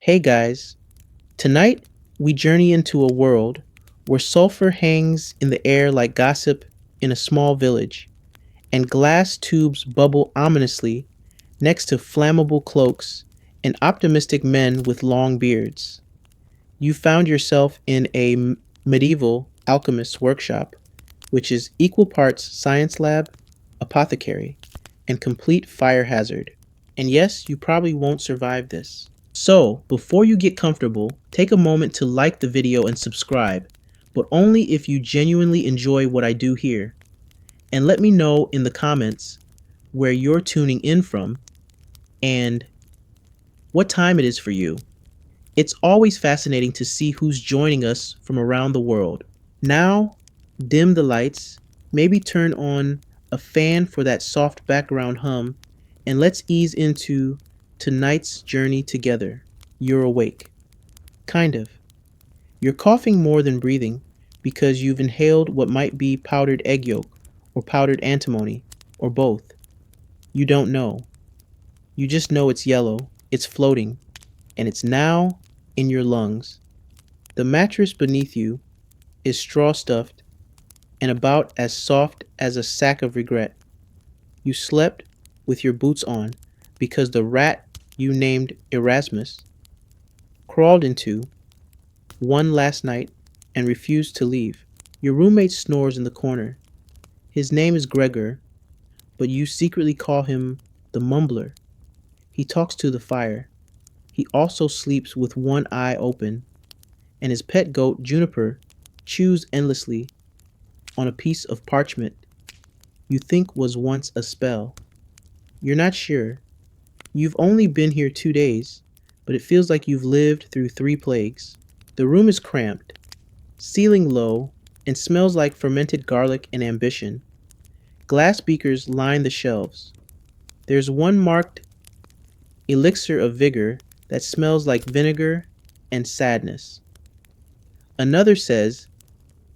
Hey guys, tonight we journey into a world where sulfur hangs in the air like gossip in a small village, and glass tubes bubble ominously next to flammable cloaks and optimistic men with long beards. You found yourself in a medieval alchemist's workshop, which is equal parts science lab, apothecary, and complete fire hazard. And yes, you probably won't survive this. So, before you get comfortable, take a moment to like the video and subscribe, but only if you genuinely enjoy what I do here. And let me know in the comments where you're tuning in from and what time it is for you. It's always fascinating to see who's joining us from around the world. Now, dim the lights, maybe turn on a fan for that soft background hum, and let's ease into tonight's journey together. You're awake. Kind of. You're coughing more than breathing because you've inhaled what might be powdered egg yolk or powdered antimony or both. You don't know. You just know it's yellow, it's floating, and it's now in your lungs. The mattress beneath you is straw stuffed and about as soft as a sack of regret. You slept with your boots on because the rat you named Erasmus crawled into one last night and refused to leave. Your roommate snores in the corner. His name is Gregor, but you secretly call him the Mumbler. He talks to the fire. He also sleeps with one eye open, and his pet goat, Juniper, chews endlessly on a piece of parchment you think was once a spell. You're not sure. You've only been here 2 days, but it feels like you've lived through 3 plagues. The room is cramped, ceiling low, and smells like fermented garlic and ambition. Glass beakers line the shelves. There's one marked elixir of vigor that smells like vinegar and sadness. Another says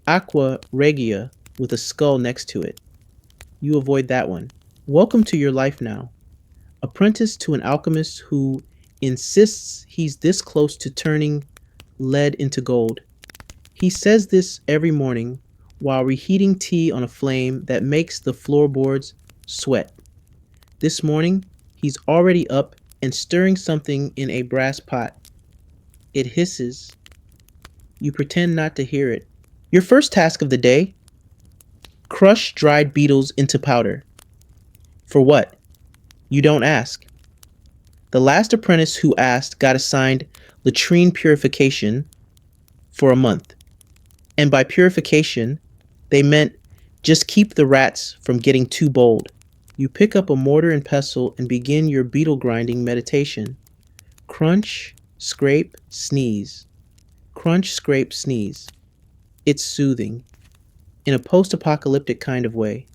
aqua regia with a skull next to it. You avoid that one. Welcome to your life now. Apprentice to an alchemist who insists he's this close to turning lead into gold. He says this every morning while reheating tea on a flame that makes the floorboards sweat. This morning, he's already up and stirring something in a brass pot. It hisses. You pretend not to hear it. Your first task of the day: crush dried beetles into powder. For what? You don't ask. The last apprentice who asked got assigned latrine purification for a month. And by purification, they meant just keep the rats from getting too bold. You pick up a mortar and pestle and begin your beetle grinding meditation. Crunch, scrape, sneeze. Crunch, scrape, sneeze. It's soothing, in a post-apocalyptic kind of way.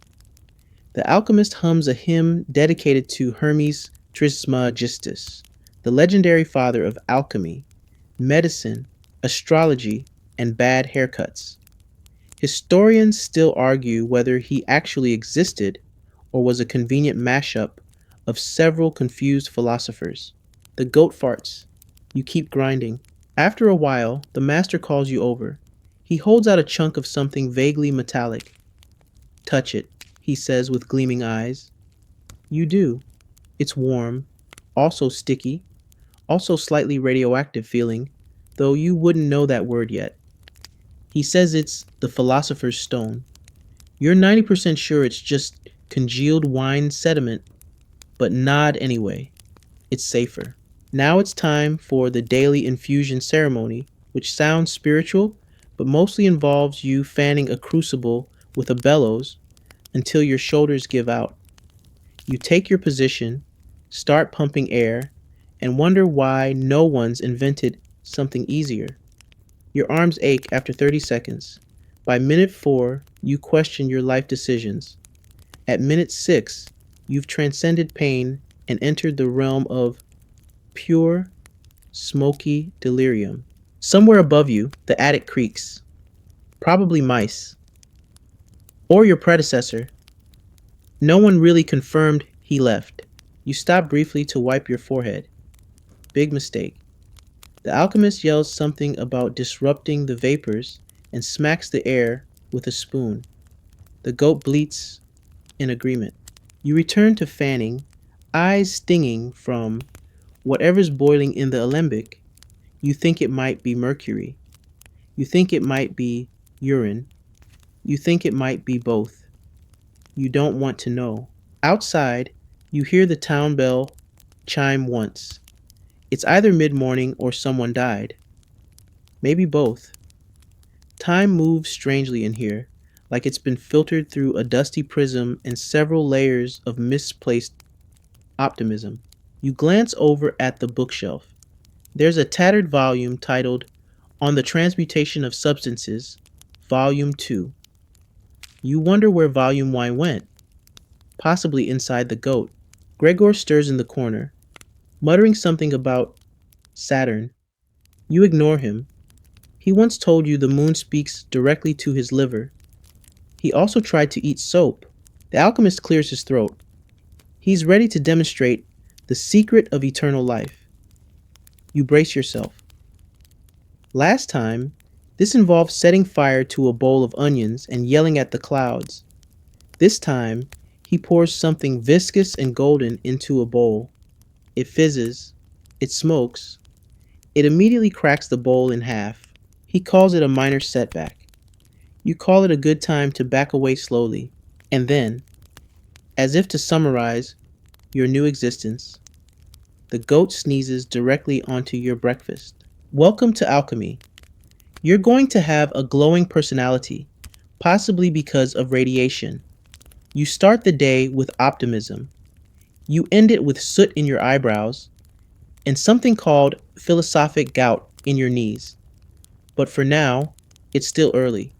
The alchemist hums a hymn dedicated to Hermes Trismegistus, the legendary father of alchemy, medicine, astrology, and bad haircuts. Historians still argue whether he actually existed or was a convenient mashup of several confused philosophers. The goat farts. You keep grinding. After a while, the master calls you over. He holds out a chunk of something vaguely metallic. Touch it, he says with gleaming eyes. You do. It's warm, also sticky, also slightly radioactive feeling, though you wouldn't know that word yet. He says it's the philosopher's stone. You're 90% sure it's just congealed wine sediment, but nod anyway. It's safer. Now it's time for the daily infusion ceremony, which sounds spiritual, but mostly involves you fanning a crucible with a bellows until your shoulders give out. You take your position, start pumping air, and wonder why no one's invented something easier. Your arms ache after 30 seconds. By minute 4, you question your life decisions. At minute 6, you've transcended pain and entered the realm of pure, smoky delirium. Somewhere above you, the attic creaks. Probably mice. Or your predecessor. No one really confirmed he left. You stop briefly to wipe your forehead. Big mistake. The alchemist yells something about disrupting the vapors and smacks the air with a spoon. The goat bleats in agreement. You return to fanning, eyes stinging from whatever's boiling in the alembic. You think it might be mercury. You think it might be urine. You think it might be both. You don't want to know. Outside, you hear the town bell chime once. It's either mid morning or someone died. Maybe both. Time moves strangely in here, like it's been filtered through a dusty prism and several layers of misplaced optimism. You glance over at the bookshelf. There's a tattered volume titled On the Transmutation of Substances, Volume 2. You wonder where Volume 1 went, possibly inside the goat. Gregor stirs in the corner, muttering something about Saturn. You ignore him. He once told you the moon speaks directly to his liver. He also tried to eat soap. The alchemist clears his throat. He's ready to demonstrate the secret of eternal life. You brace yourself. Last time, this involved setting fire to a bowl of onions and yelling at the clouds. This time, he pours something viscous and golden into a bowl. It fizzes. It smokes. It immediately cracks the bowl in half. He calls it a minor setback. You call it a good time to back away slowly. And then, as if to summarize your new existence, the goat sneezes directly onto your breakfast. Welcome to Alchemy. You're going to have a glowing personality, possibly because of radiation. You start the day with optimism. You end it with soot in your eyebrows and something called philosophic gout in your knees. But for now, it's still early.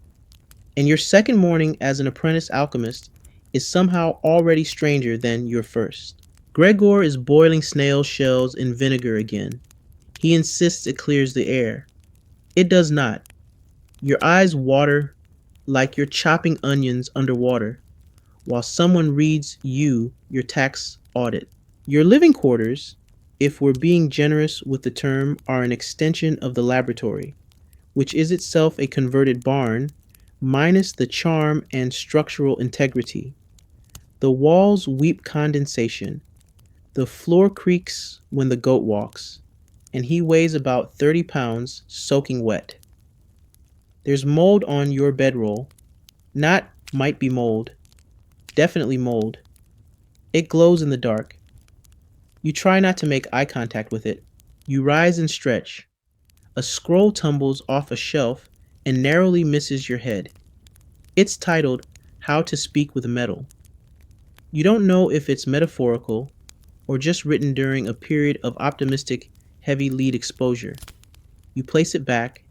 And your second morning as an apprentice alchemist is somehow already stranger than your first. Gregor is boiling snail shells in vinegar again. He insists it clears the air. It does not. Your eyes water like you're chopping onions underwater, while someone reads you your tax audit. Your living quarters, if we're being generous with the term, are an extension of the laboratory, which is itself a converted barn, minus the charm and structural integrity. The walls weep condensation. The floor creaks when the goat walks, and he weighs about 30 pounds soaking wet. There's mold on your bedroll. Not might be mold. Definitely mold. It glows in the dark. You try not to make eye contact with it. You rise and stretch. A scroll tumbles off a shelf and narrowly misses your head. It's titled How to Speak with Metal. You don't know if it's metaphorical or just written during a period of optimistic heavy lead exposure. You place it back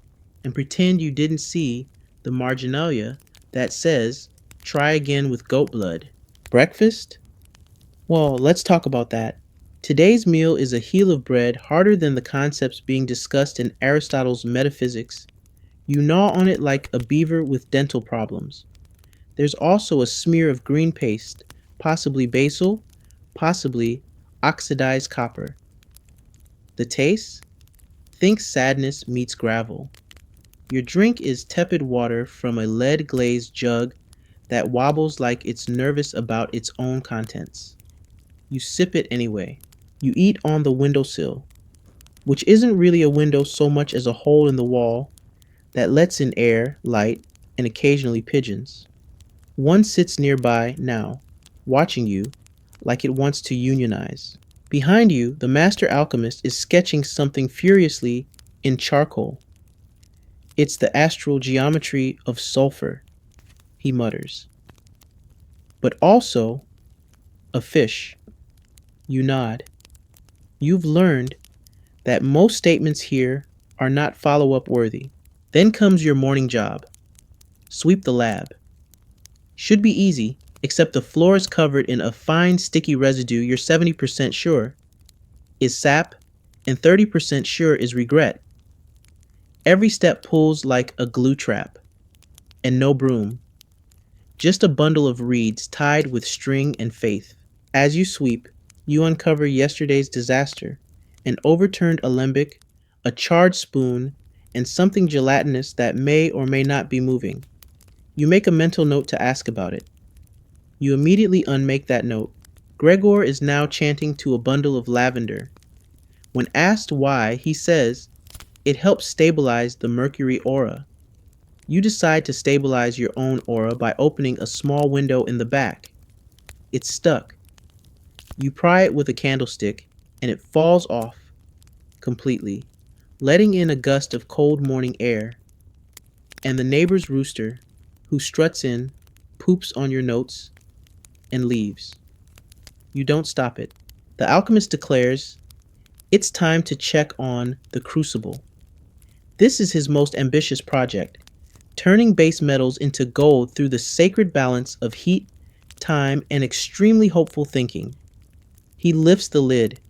and pretend you didn't see the marginalia that says, try again with goat blood. Breakfast? Well, let's talk about that. Today's meal is a heel of bread harder than the concepts being discussed in Aristotle's Metaphysics. You gnaw on it like a beaver with dental problems. There's also a smear of green paste, possibly basil, possibly oxidized copper. The taste? Think sadness meets gravel. Your drink is tepid water from a lead-glazed jug that wobbles like it's nervous about its own contents. You sip it anyway. You eat on the windowsill, which isn't really a window so much as a hole in the wall that lets in air, light, and occasionally pigeons. One sits nearby now, watching you like it wants to unionize. Behind you, the master alchemist is sketching something furiously in charcoal. It's the astral geometry of sulfur, he mutters. But also a fish. You nod. You've learned that most statements here are not follow-up worthy. Then comes your morning job. Sweep the lab. Should be easy, except the floor is covered in a fine sticky residue you're 70% sure is sap and 30% sure is regret. Every step pulls like a glue trap. And no broom. Just a bundle of reeds tied with string and faith. As you sweep, you uncover yesterday's disaster, an overturned alembic, a charred spoon, and something gelatinous that may or may not be moving. You make a mental note to ask about it. You immediately unmake that note. Gregor is now chanting to a bundle of lavender. When asked why, he says, it helps stabilize the mercury aura. You decide to stabilize your own aura by opening a small window in the back. It's stuck. You pry it with a candlestick, and it falls off completely, letting in a gust of cold morning air. And the neighbor's rooster, who struts in, poops on your notes, and leaves. You don't stop it. The alchemist declares, it's time to check on the crucible. This is his most ambitious project, turning base metals into gold through the sacred balance of heat, time, and extremely hopeful thinking. He lifts the lid.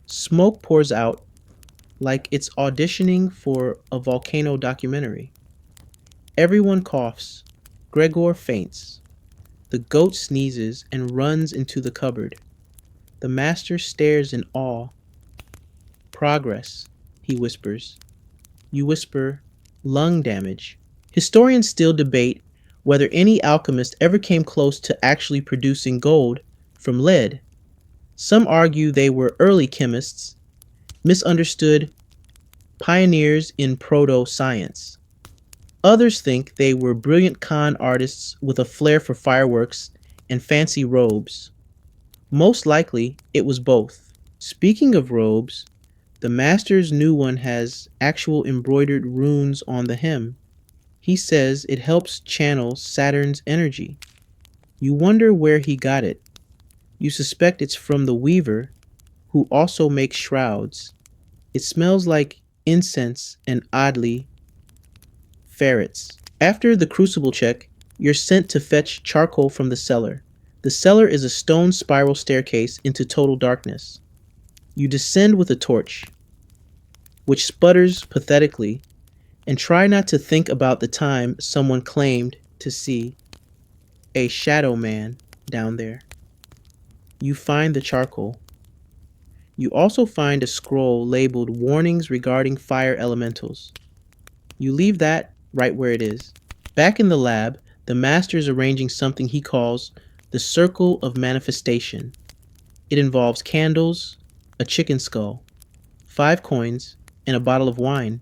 Smoke pours out like it's auditioning for a volcano documentary. Everyone coughs. Gregor faints. The goat sneezes and runs into the cupboard. The master stares in awe. Progress, he whispers. You whisper, lung damage. Historians still debate whether any alchemist ever came close to actually producing gold from lead. Some argue they were early chemists, misunderstood pioneers in proto-science. Others think they were brilliant con artists with a flair for fireworks and fancy robes. Most likely, it was both. Speaking of robes, the master's new one has actual embroidered runes on the hem. He says it helps channel Saturn's energy. You wonder where he got it. You suspect it's from the weaver, who also makes shrouds. It smells like incense and oddly ferrets. After the crucible check, you're sent to fetch charcoal from the cellar. The cellar is a stone spiral staircase into total darkness. You descend with a torch, which sputters pathetically, and try not to think about the time someone claimed to see a shadow man down there. You find the charcoal. You also find a scroll labeled Warnings Regarding Fire Elementals. You leave that right where it is. Back in the lab, the master is arranging something he calls the Circle of Manifestation. It involves candles, a chicken skull, 5 coins, and a bottle of wine.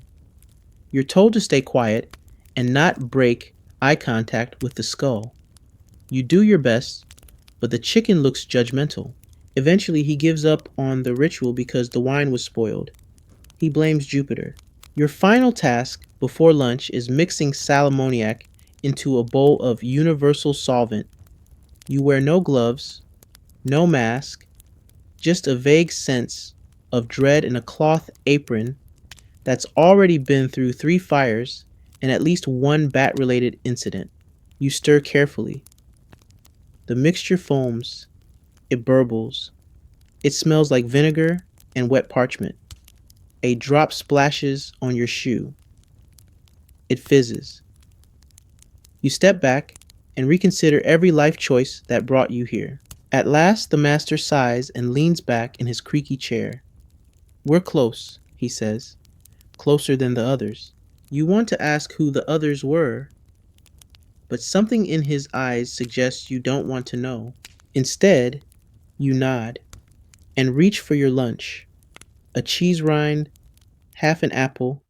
You're told to stay quiet and not break eye contact with the skull. You do your best, but the chicken looks judgmental. Eventually, he gives up on the ritual because the wine was spoiled. He blames Jupiter. Your final task before lunch is mixing sal ammoniac into a bowl of universal solvent. You wear no gloves, no mask, just a vague sense of dread in a cloth apron that's already been through 3 fires and at least 1 bat-related incident. You stir carefully. The mixture foams. It burbles. It smells like vinegar and wet parchment. A drop splashes on your shoe. It fizzes. You step back and reconsider every life choice that brought you here. At last, the master sighs and leans back in his creaky chair. We're close, he says. Closer than the others. You want to ask who the others were, but something in his eyes suggests you don't want to know. Instead, you nod and reach for your lunch. A cheese rind, half an apple,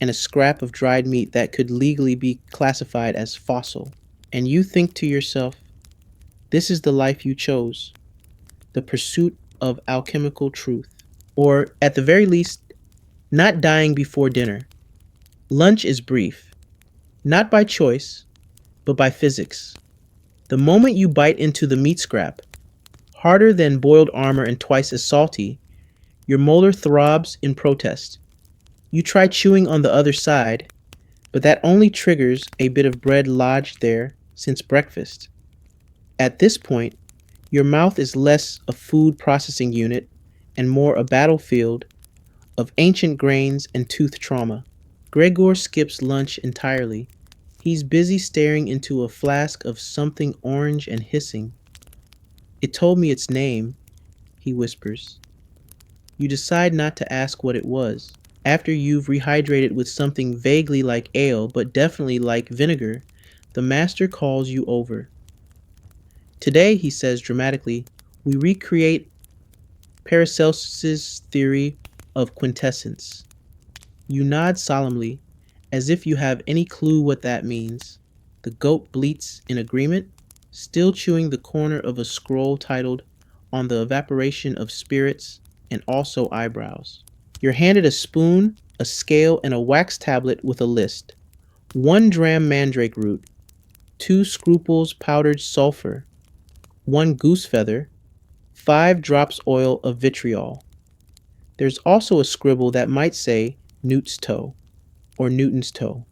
and a scrap of dried meat that could legally be classified as fossil. And you think to yourself, this is the life you chose, the pursuit of alchemical truth. Or, at the very least, not dying before dinner. Lunch is brief, not by choice, but by physics. The moment you bite into the meat scrap, harder than boiled armor and twice as salty, your molar throbs in protest. You try chewing on the other side, but that only triggers a bit of bread lodged there since breakfast. At this point, your mouth is less a food processing unit and more a battlefield of ancient grains and tooth trauma. Gregor skips lunch entirely. He's busy staring into a flask of something orange and hissing. It told me its name, he whispers. You decide not to ask what it was. After you've rehydrated with something vaguely like ale, but definitely like vinegar, the master calls you over. Today, he says dramatically, we recreate Paracelsus's theory of quintessence. You nod solemnly, as if you have any clue what that means. The goat bleats in agreement, still chewing the corner of a scroll titled On the Evaporation of Spirits and also Eyebrows. You're handed a spoon, a scale, and a wax tablet with a list. 1 dram mandrake root, 2 scruples powdered sulfur, 1 goose feather, 5 drops oil of vitriol. There's also a scribble that might say Newt's toe or Newton's toe.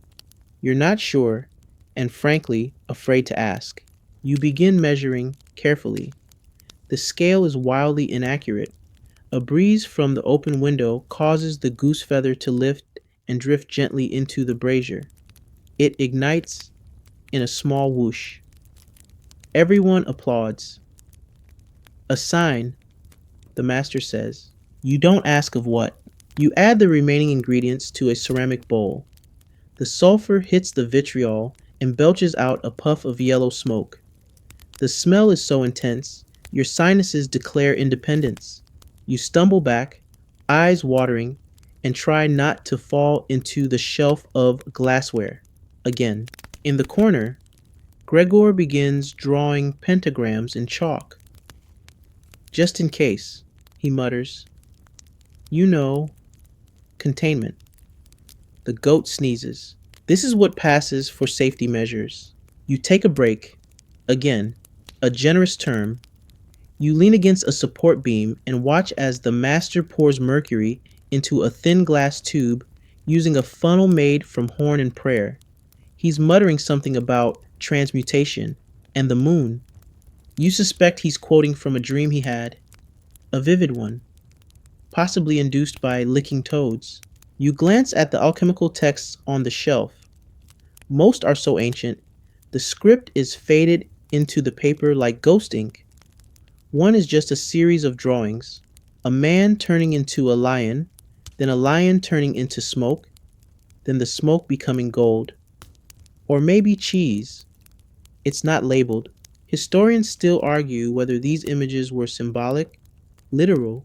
You're not sure, and frankly, afraid to ask. You begin measuring carefully. The scale is wildly inaccurate. A breeze from the open window causes the goose feather to lift and drift gently into the brazier. It ignites in a small whoosh. Everyone applauds. A sign, the master says. You don't ask of what. You add the remaining ingredients to a ceramic bowl. The sulfur hits the vitriol and belches out a puff of yellow smoke. The smell is so intense, your sinuses declare independence. You stumble back, eyes watering, and try not to fall into the shelf of glassware again. In the corner, Gregor begins drawing pentagrams in chalk. Just in case, he mutters. You know, containment. The goat sneezes. This is what passes for safety measures. You take a break. Again, a generous term. You lean against a support beam and watch as the master pours mercury into a thin glass tube using a funnel made from horn and prayer. He's muttering something about transmutation and the moon. You suspect he's quoting from a dream he had, a vivid one, possibly induced by licking toads. You glance at the alchemical texts on the shelf. Most are so ancient, the script is faded into the paper like ghost ink. One is just a series of drawings, a man turning into a lion, then a lion turning into smoke, then the smoke becoming gold. Or maybe cheese. It's not labeled. Historians still argue whether these images were symbolic, literal,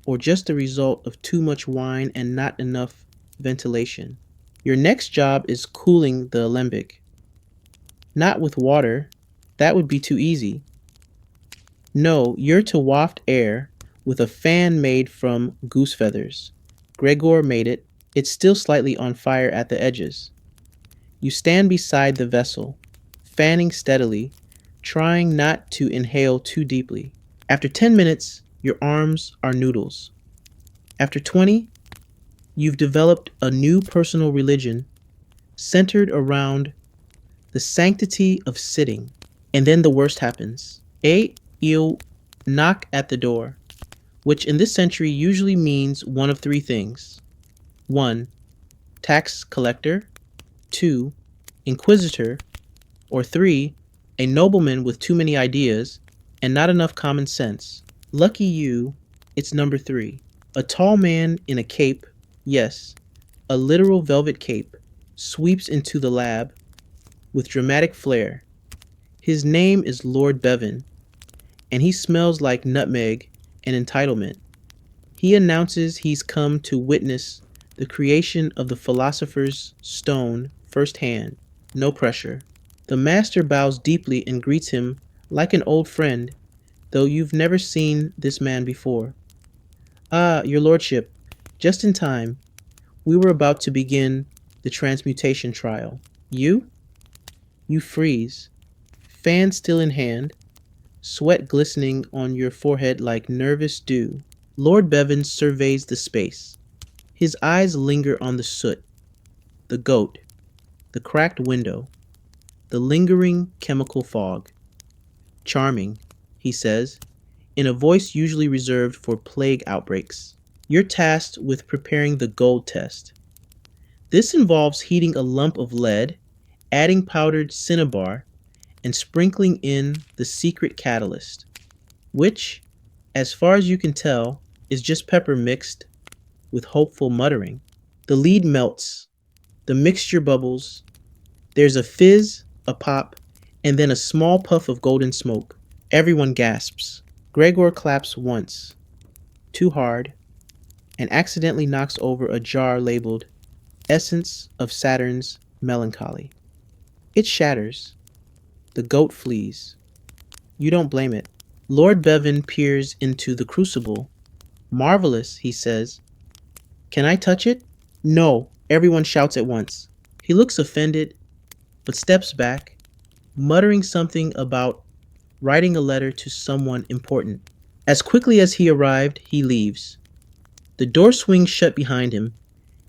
or just the result of too much wine and not enough ventilation. Your next job is cooling the alembic. Not with water, that would be too easy. No, you're to waft air with a fan made from goose feathers. Gregor made it. It's still slightly on fire at the edges. You stand beside the vessel, fanning steadily, trying not to inhale too deeply. After 10 minutes, your arms are noodles. After 20, you've developed a new personal religion centered around the sanctity of sitting. And then the worst happens. You'll knock at the door, which in this century usually means one of 3 things. 1. Tax collector. 2. Inquisitor. Or 3. A nobleman with too many ideas and not enough common sense. Lucky you, it's number 3. A tall man in a cape, yes, a literal velvet cape, sweeps into the lab with dramatic flair. His name is Lord Bevan, and he smells like nutmeg and entitlement. He announces he's come to witness the creation of the philosopher's stone firsthand. No pressure. The master bows deeply and greets him like an old friend, though you've never seen this man before. Ah, your lordship, just in time. We were about to begin the transmutation trial. You? You freeze, fan still in hand, sweat glistening on your forehead like nervous dew. Lord Bevan surveys the space. His eyes linger on the soot, the goat, the cracked window, the lingering chemical fog. Charming, he says, in a voice usually reserved for plague outbreaks. You're tasked with preparing the gold test. This involves heating a lump of lead, adding powdered cinnabar, and sprinkling in the secret catalyst, which, as far as you can tell, is just pepper mixed with hopeful muttering. The lead melts, the mixture bubbles, there's a fizz, a pop, and then a small puff of golden smoke. Everyone gasps. Gregor claps once, too hard, and accidentally knocks over a jar labeled Essence of Saturn's Melancholy. It shatters. The goat flees. You don't blame it. Lord Bevan peers into the crucible. Marvelous, he says. Can I touch it? No, everyone shouts at once. He looks offended, but steps back, muttering something about writing a letter to someone important. As quickly as he arrived, he leaves. The door swings shut behind him,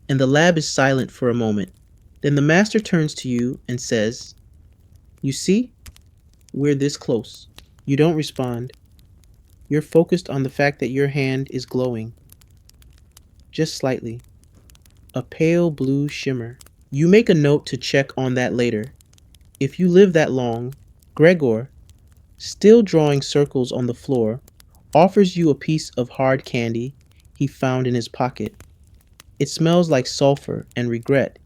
and the lab is silent for a moment. Then the master turns to you and says, You see? We're this close. You don't respond. You're focused on the fact that your hand is glowing. Just slightly. A pale blue shimmer. You make a note to check on that later. If you live that long, Gregor, still drawing circles on the floor, offers you a piece of hard candy he found in his pocket. It smells like sulfur and regret.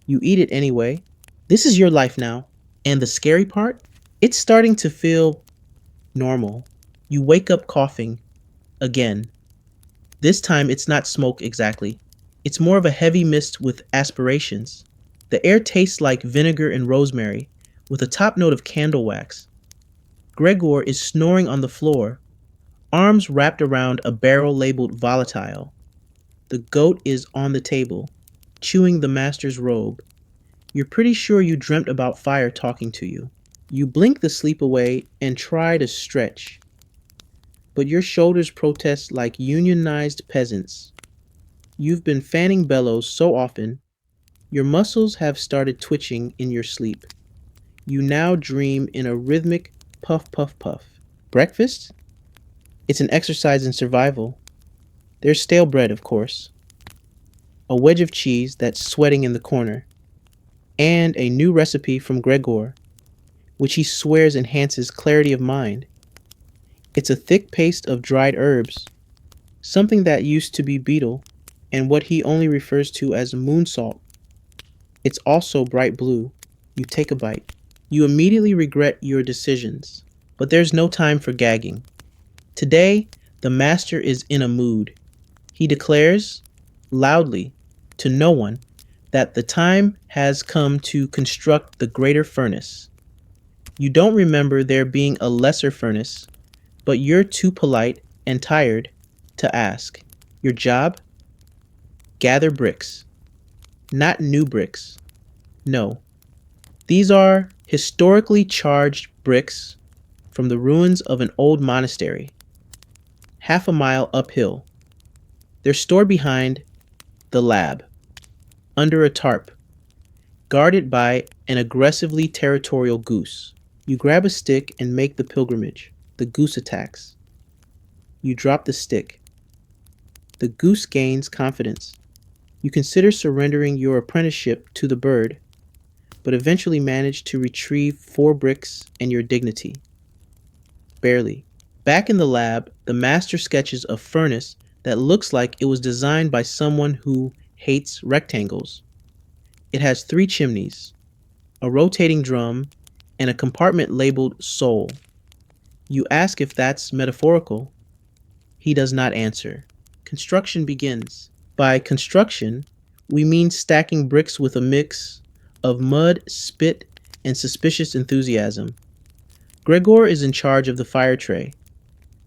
You eat it anyway. This is your life now. And the scary part? It's starting to feel normal. You wake up coughing again. This time it's not smoke exactly. It's more of a heavy mist with aspirations. The air tastes like vinegar and rosemary, with a top note of candle wax. Gregor is snoring on the floor, arms wrapped around a barrel labeled volatile. The goat is on the table, chewing the master's robe. You're pretty sure you dreamt about fire talking to you. You blink the sleep away and try to stretch, but your shoulders protest like unionized peasants. You've been fanning bellows so often, your muscles have started twitching in your sleep. You now dream in a rhythmic puff, puff, puff. Breakfast? It's an exercise in survival. There's stale bread, of course, a wedge of cheese that's sweating in the corner, and a new recipe from Gregor, which he swears enhances clarity of mind. It's a thick paste of dried herbs, something that used to be betel, and what he only refers to as moon salt. It's also bright blue. You take a bite. You immediately regret your decisions, but there's no time for gagging. Today, the master is in a mood. He declares, loudly, to no one, that the time has come to construct the greater furnace. You don't remember there being a lesser furnace, but you're too polite and tired to ask. Your job? Gather bricks. Not new bricks. No. These are historically charged bricks from the ruins of an old monastery, half a mile uphill. They're stored behind the lab, under a tarp, guarded by an aggressively territorial goose. You grab a stick and make the pilgrimage. The goose attacks. You drop the stick. The goose gains confidence. You consider surrendering your apprenticeship to the bird, but eventually manage to retrieve 4 bricks and your dignity. Barely. Back in the lab, the master sketches a furnace that looks like it was designed by someone who hates rectangles. It has 3 chimneys, a rotating drum, and a compartment labeled soul. You ask if that's metaphorical. He does not answer. Construction begins. By construction, we mean stacking bricks with a mix of mud, spit, and suspicious enthusiasm. Gregor is in charge of the fire tray.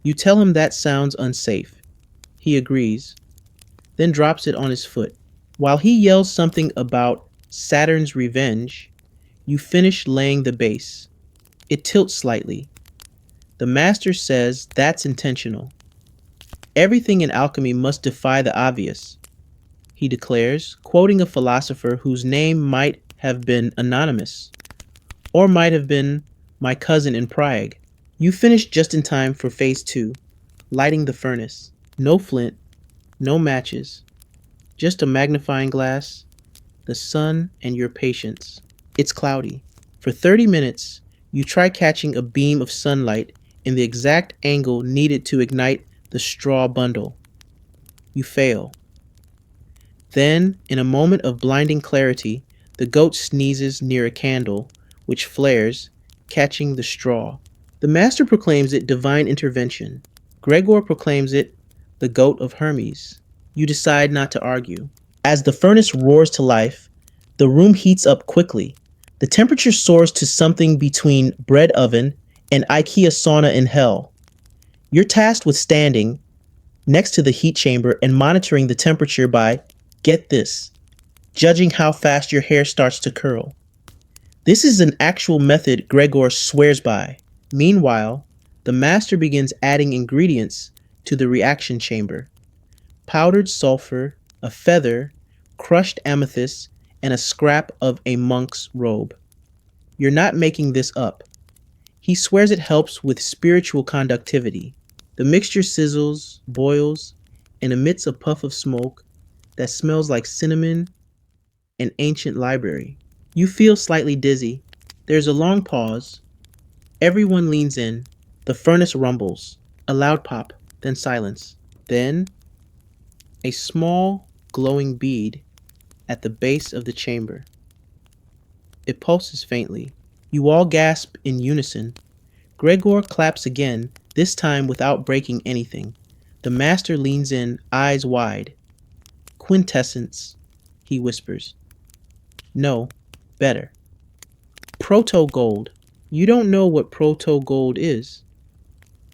You tell him that sounds unsafe. He agrees, then drops it on his foot. While he yells something about Saturn's revenge, you finish laying the base. It tilts slightly. The master says that's intentional. Everything in alchemy must defy the obvious, he declares, quoting a philosopher whose name might have been anonymous, or might have been my cousin in Prague. You finish just in time for phase 2, lighting the furnace. No flint, no matches, just a magnifying glass, the sun, and your patience. It's cloudy. For 30 minutes, you try catching a beam of sunlight in the exact angle needed to ignite the straw bundle. You fail. Then, in a moment of blinding clarity, the goat sneezes near a candle, which flares, catching the straw. The master proclaims it divine intervention. Gregor proclaims it the goat of Hermes. You decide not to argue. As the furnace roars to life, the room heats up quickly. The temperature soars to something between bread oven and IKEA sauna in hell. You're tasked with standing next to the heat chamber and monitoring the temperature by, get this, judging how fast your hair starts to curl. This is an actual method Gregor swears by. Meanwhile, the master begins adding ingredients to the reaction chamber: powdered sulfur, a feather, crushed amethyst, and a scrap of a monk's robe. You're not making this up. He swears it helps with spiritual conductivity. The mixture sizzles, boils, and emits a puff of smoke that smells like cinnamon and ancient library. You feel slightly dizzy. There's a long pause. Everyone leans in. The furnace rumbles. A loud pop, then silence. Then, a small, glowing bead at the base of the chamber. It pulses faintly. You all gasp in unison. Gregor claps again, this time without breaking anything. The master leans in, eyes wide. Quintessence, he whispers. No, better. Proto gold. You don't know what proto gold is,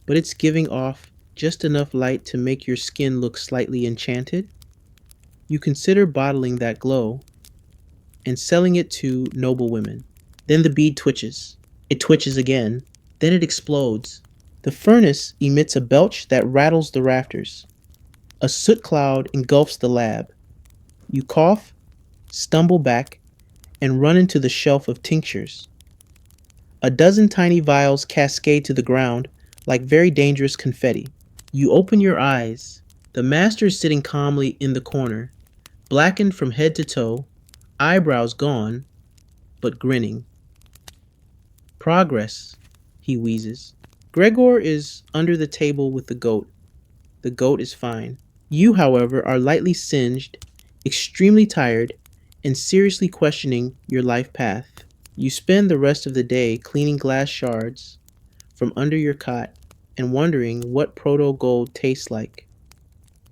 but it's giving off just enough light to make your skin look slightly enchanted. You consider bottling that glow and selling it to noble women. Then the bead twitches. It twitches again. Then it explodes. The furnace emits a belch that rattles the rafters. A soot cloud engulfs the lab. You cough, stumble back, and run into the shelf of tinctures. A dozen tiny vials cascade to the ground like very dangerous confetti. You open your eyes. The master is sitting calmly in the corner, blackened from head to toe, eyebrows gone, but grinning. Progress, he wheezes. Gregor is under the table with the goat. The goat is fine. You, however, are lightly singed, extremely tired, and seriously questioning your life path. You spend the rest of the day cleaning glass shards from under your cot and wondering what proto gold tastes like.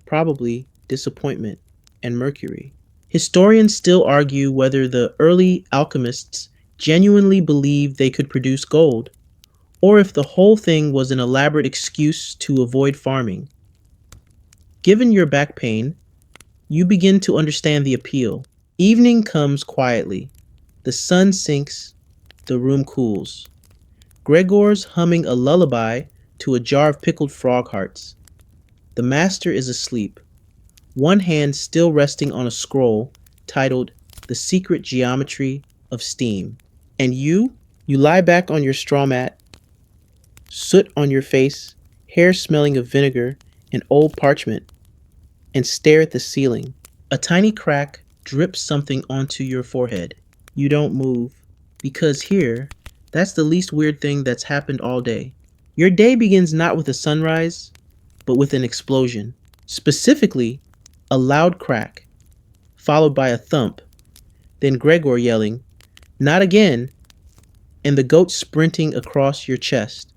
Probably disappointment and mercury. Historians still argue whether the early alchemists genuinely believed they could produce gold, or if the whole thing was an elaborate excuse to avoid farming. Given your back pain, you begin to understand the appeal. Evening comes quietly. The sun sinks, the room cools. Gregor's humming a lullaby to a jar of pickled frog hearts. The master is asleep, one hand still resting on a scroll titled The Secret Geometry of Steam. And you lie back on your straw mat, soot on your face, hair smelling of vinegar and old parchment, and stare at the ceiling. A tiny crack drips something onto your forehead. You don't move, because here, that's the least weird thing that's happened all day. Your day begins not with a sunrise, but with an explosion. Specifically, a loud crack, followed by a thump, then Gregor yelling, "Not again," and the goat sprinting across your chest.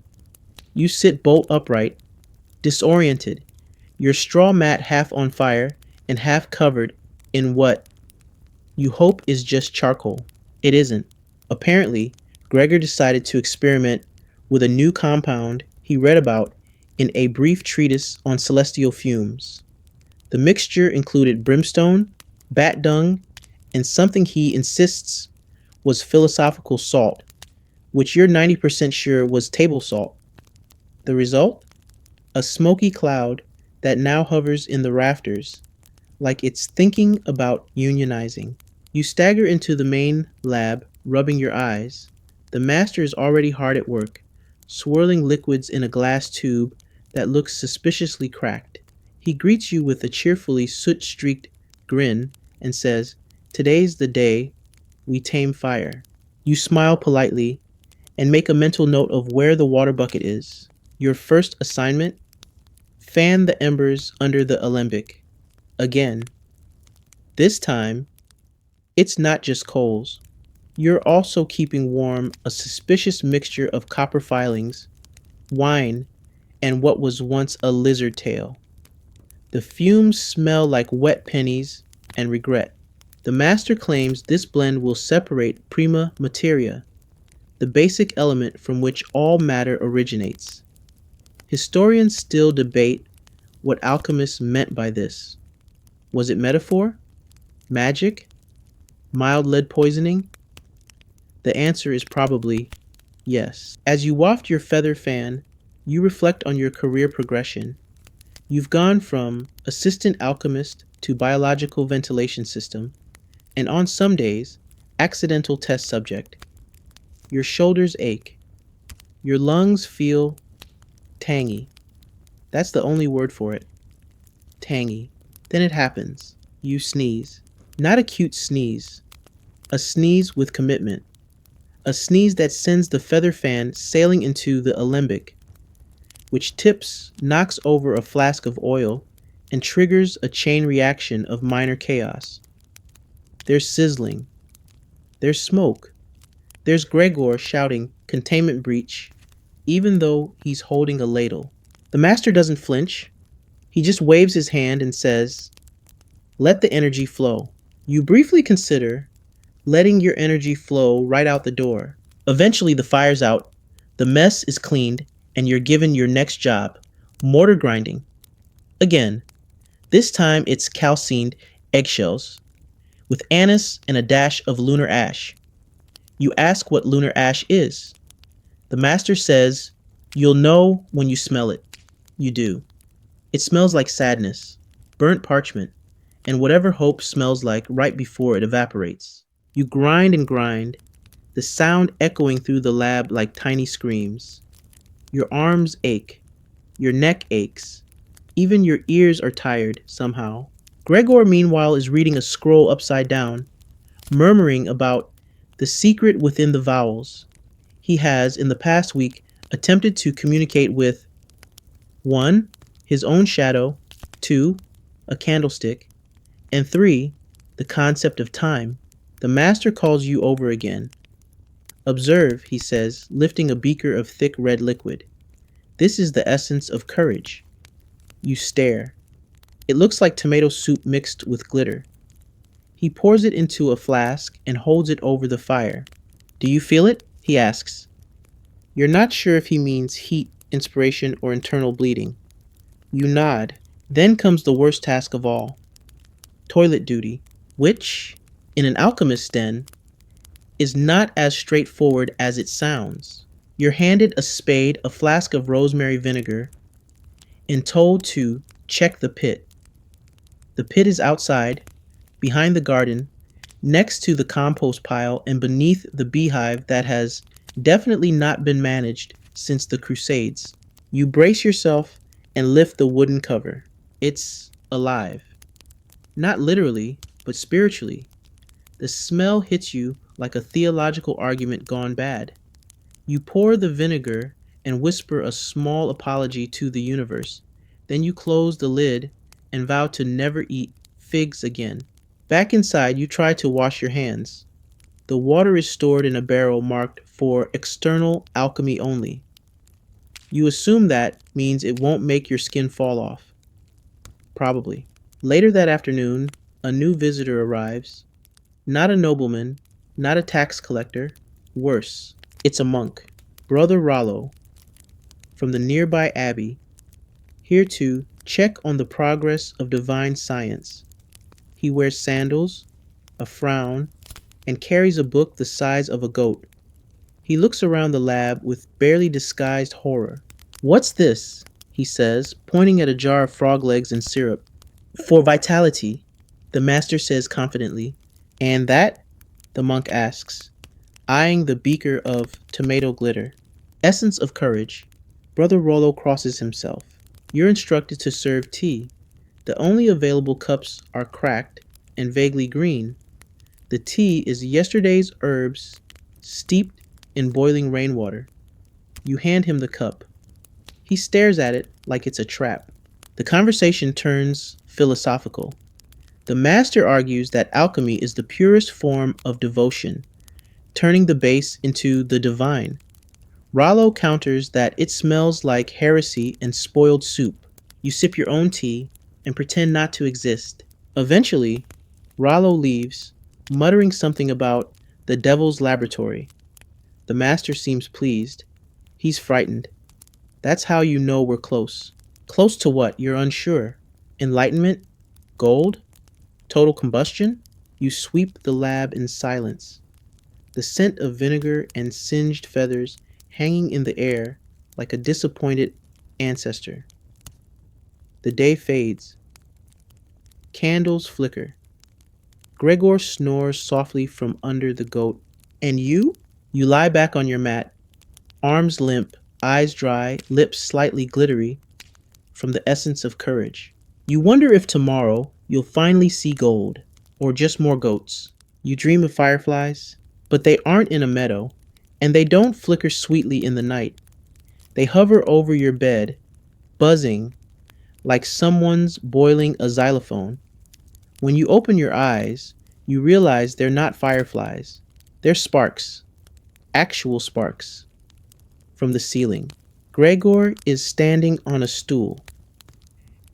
You sit bolt upright, disoriented, your straw mat half on fire and half covered in what you hope is just charcoal. It isn't. Apparently, Gregor decided to experiment with a new compound he read about in a brief treatise on celestial fumes. The mixture included brimstone, bat dung, and something he insists was philosophical salt, which you're 90% sure was table salt. The result? A smoky cloud that now hovers in the rafters, like it's thinking about unionizing. You stagger into the main lab, rubbing your eyes. The master is already hard at work, swirling liquids in a glass tube that looks suspiciously cracked. He greets you with a cheerfully soot-streaked grin and says, "Today's the day we tame fire." You smile politely and make a mental note of where the water bucket is. Your first assignment? Fan the embers under the alembic. Again. This time, it's not just coals. You're also keeping warm a suspicious mixture of copper filings, wine, and what was once a lizard tail. The fumes smell like wet pennies and regret. The master claims this blend will separate prima materia, the basic element from which all matter originates. Historians still debate what alchemists meant by this. Was it metaphor? Magic? Mild lead poisoning? The answer is probably yes. As you waft your feather fan, you reflect on your career progression. You've gone from assistant alchemist to biological ventilation system, and on some days, accidental test subject. Your shoulders ache. Your lungs feel tangy. That's the only word for it. Tangy. Then it happens. You sneeze. Not a cute sneeze. A sneeze with commitment. A sneeze that sends the feather fan sailing into the alembic, which tips, knocks over a flask of oil, and triggers a chain reaction of minor chaos. There's sizzling. There's smoke. There's Gregor shouting, "Containment breach," even though he's holding a ladle. The master doesn't flinch. He just waves his hand and says, "Let the energy flow." You briefly consider letting your energy flow right out the door. Eventually, the fire's out, the mess is cleaned, and you're given your next job, mortar grinding. Again, this time it's calcined eggshells with anise and a dash of lunar ash. You ask what lunar ash is. The master says, "You'll know when you smell it." You do. It smells like sadness, burnt parchment, and whatever hope smells like right before it evaporates. You grind and grind, the sound echoing through the lab like tiny screams. Your arms ache, your neck aches, even your ears are tired somehow. Gregor, meanwhile, is reading a scroll upside down, murmuring about the secret within the vowels. He has, in the past week, attempted to communicate with 1. His own shadow, 2. A candlestick, and 3. The concept of time. The master calls you over again. "Observe," he says, lifting a beaker of thick red liquid. "This is the essence of courage." You stare. It looks like tomato soup mixed with glitter. He pours it into a flask and holds it over the fire. "Do you feel it?" he asks. You're not sure if he means heat, inspiration, or internal bleeding. You nod. Then comes the worst task of all. Toilet duty, which, in an alchemist's den, is not as straightforward as it sounds. You're handed a spade, a flask of rosemary vinegar, and told to check the pit. The pit is outside, behind the garden, next to the compost pile and beneath the beehive that has definitely not been managed since the Crusades. You brace yourself and lift the wooden cover. It's alive. Not literally, but spiritually. The smell hits you like a theological argument gone bad. You pour the vinegar and whisper a small apology to the universe. Then you close the lid and vow to never eat figs again. Back inside, you try to wash your hands. The water is stored in a barrel marked for external alchemy only. You assume that means it won't make your skin fall off. Probably. Later that afternoon, a new visitor arrives. Not a nobleman, not a tax collector. Worse, it's a monk, Brother Rollo, from the nearby abbey, here to check on the progress of divine science. He wears sandals, a frown, and carries a book the size of a goat. He looks around the lab with barely disguised horror. "What's this?" he says, pointing at a jar of frog legs and syrup. "For vitality," the master says confidently. "And that?" the monk asks, eyeing the beaker of tomato glitter. "Essence of courage." Brother Rollo crosses himself. You're instructed to serve tea. The only available cups are cracked and vaguely green. The tea is yesterday's herbs steeped in boiling rainwater. You hand him the cup. He stares at it like it's a trap. The conversation turns philosophical. The master argues that alchemy is the purest form of devotion, turning the base into the divine. Rollo counters that it smells like heresy and spoiled soup. You sip your own tea and pretend not to exist. Eventually, Rollo leaves, muttering something about the devil's laboratory. The master seems pleased. He's frightened. That's how you know we're close. Close to what? You're unsure. Enlightenment? Gold? Total combustion? You sweep the lab in silence, the scent of vinegar and singed feathers hanging in the air like a disappointed ancestor. The day fades. Candles flicker. Gregor snores softly from under the goat. And you? You lie back on your mat, arms limp, eyes dry, lips slightly glittery from the essence of courage. You wonder if tomorrow you'll finally see gold, or just more goats. You dream of fireflies, but they aren't in a meadow, and they don't flicker sweetly in the night. They hover over your bed, buzzing like someone's boiling a xylophone. When you open your eyes, you realize they're not fireflies. They're sparks, actual sparks, from the ceiling. Gregor is standing on a stool,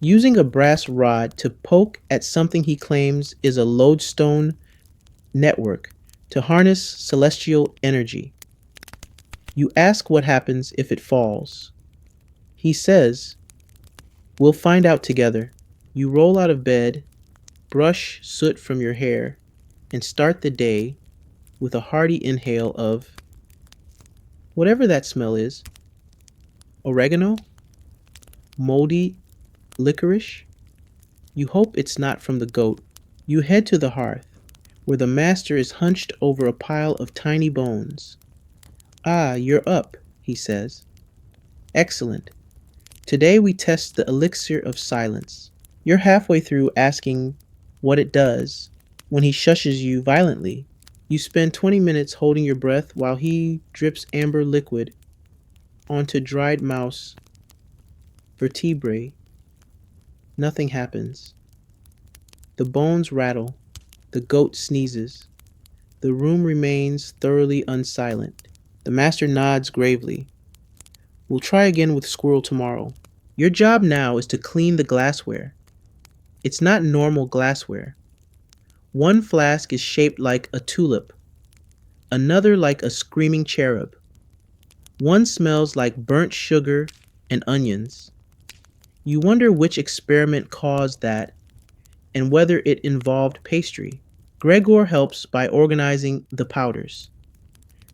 using a brass rod to poke at something he claims is a lodestone network to harness celestial energy. You ask what happens if it falls. He says, "We'll find out together." You roll out of bed, brush soot from your hair, and start the day with a hearty inhale of whatever that smell is. Oregano? Moldy licorice? You hope it's not from the goat. You head to the hearth, where the master is hunched over a pile of tiny bones. "Ah, you're up," he says. "Excellent. Today we test the elixir of silence." You're halfway through asking what it does when he shushes you violently. You spend 20 minutes holding your breath while he drips amber liquid onto dried mouse vertebrae. Nothing happens. The bones rattle. The goat sneezes. The room remains thoroughly unsilent. The master nods gravely. "We'll try again with squirrel tomorrow." Your job now is to clean the glassware. It's not normal glassware. One flask is shaped like a tulip, another like a screaming cherub. One smells like burnt sugar and onions. You wonder which experiment caused that and whether it involved pastry. Gregor helps by organizing the powders.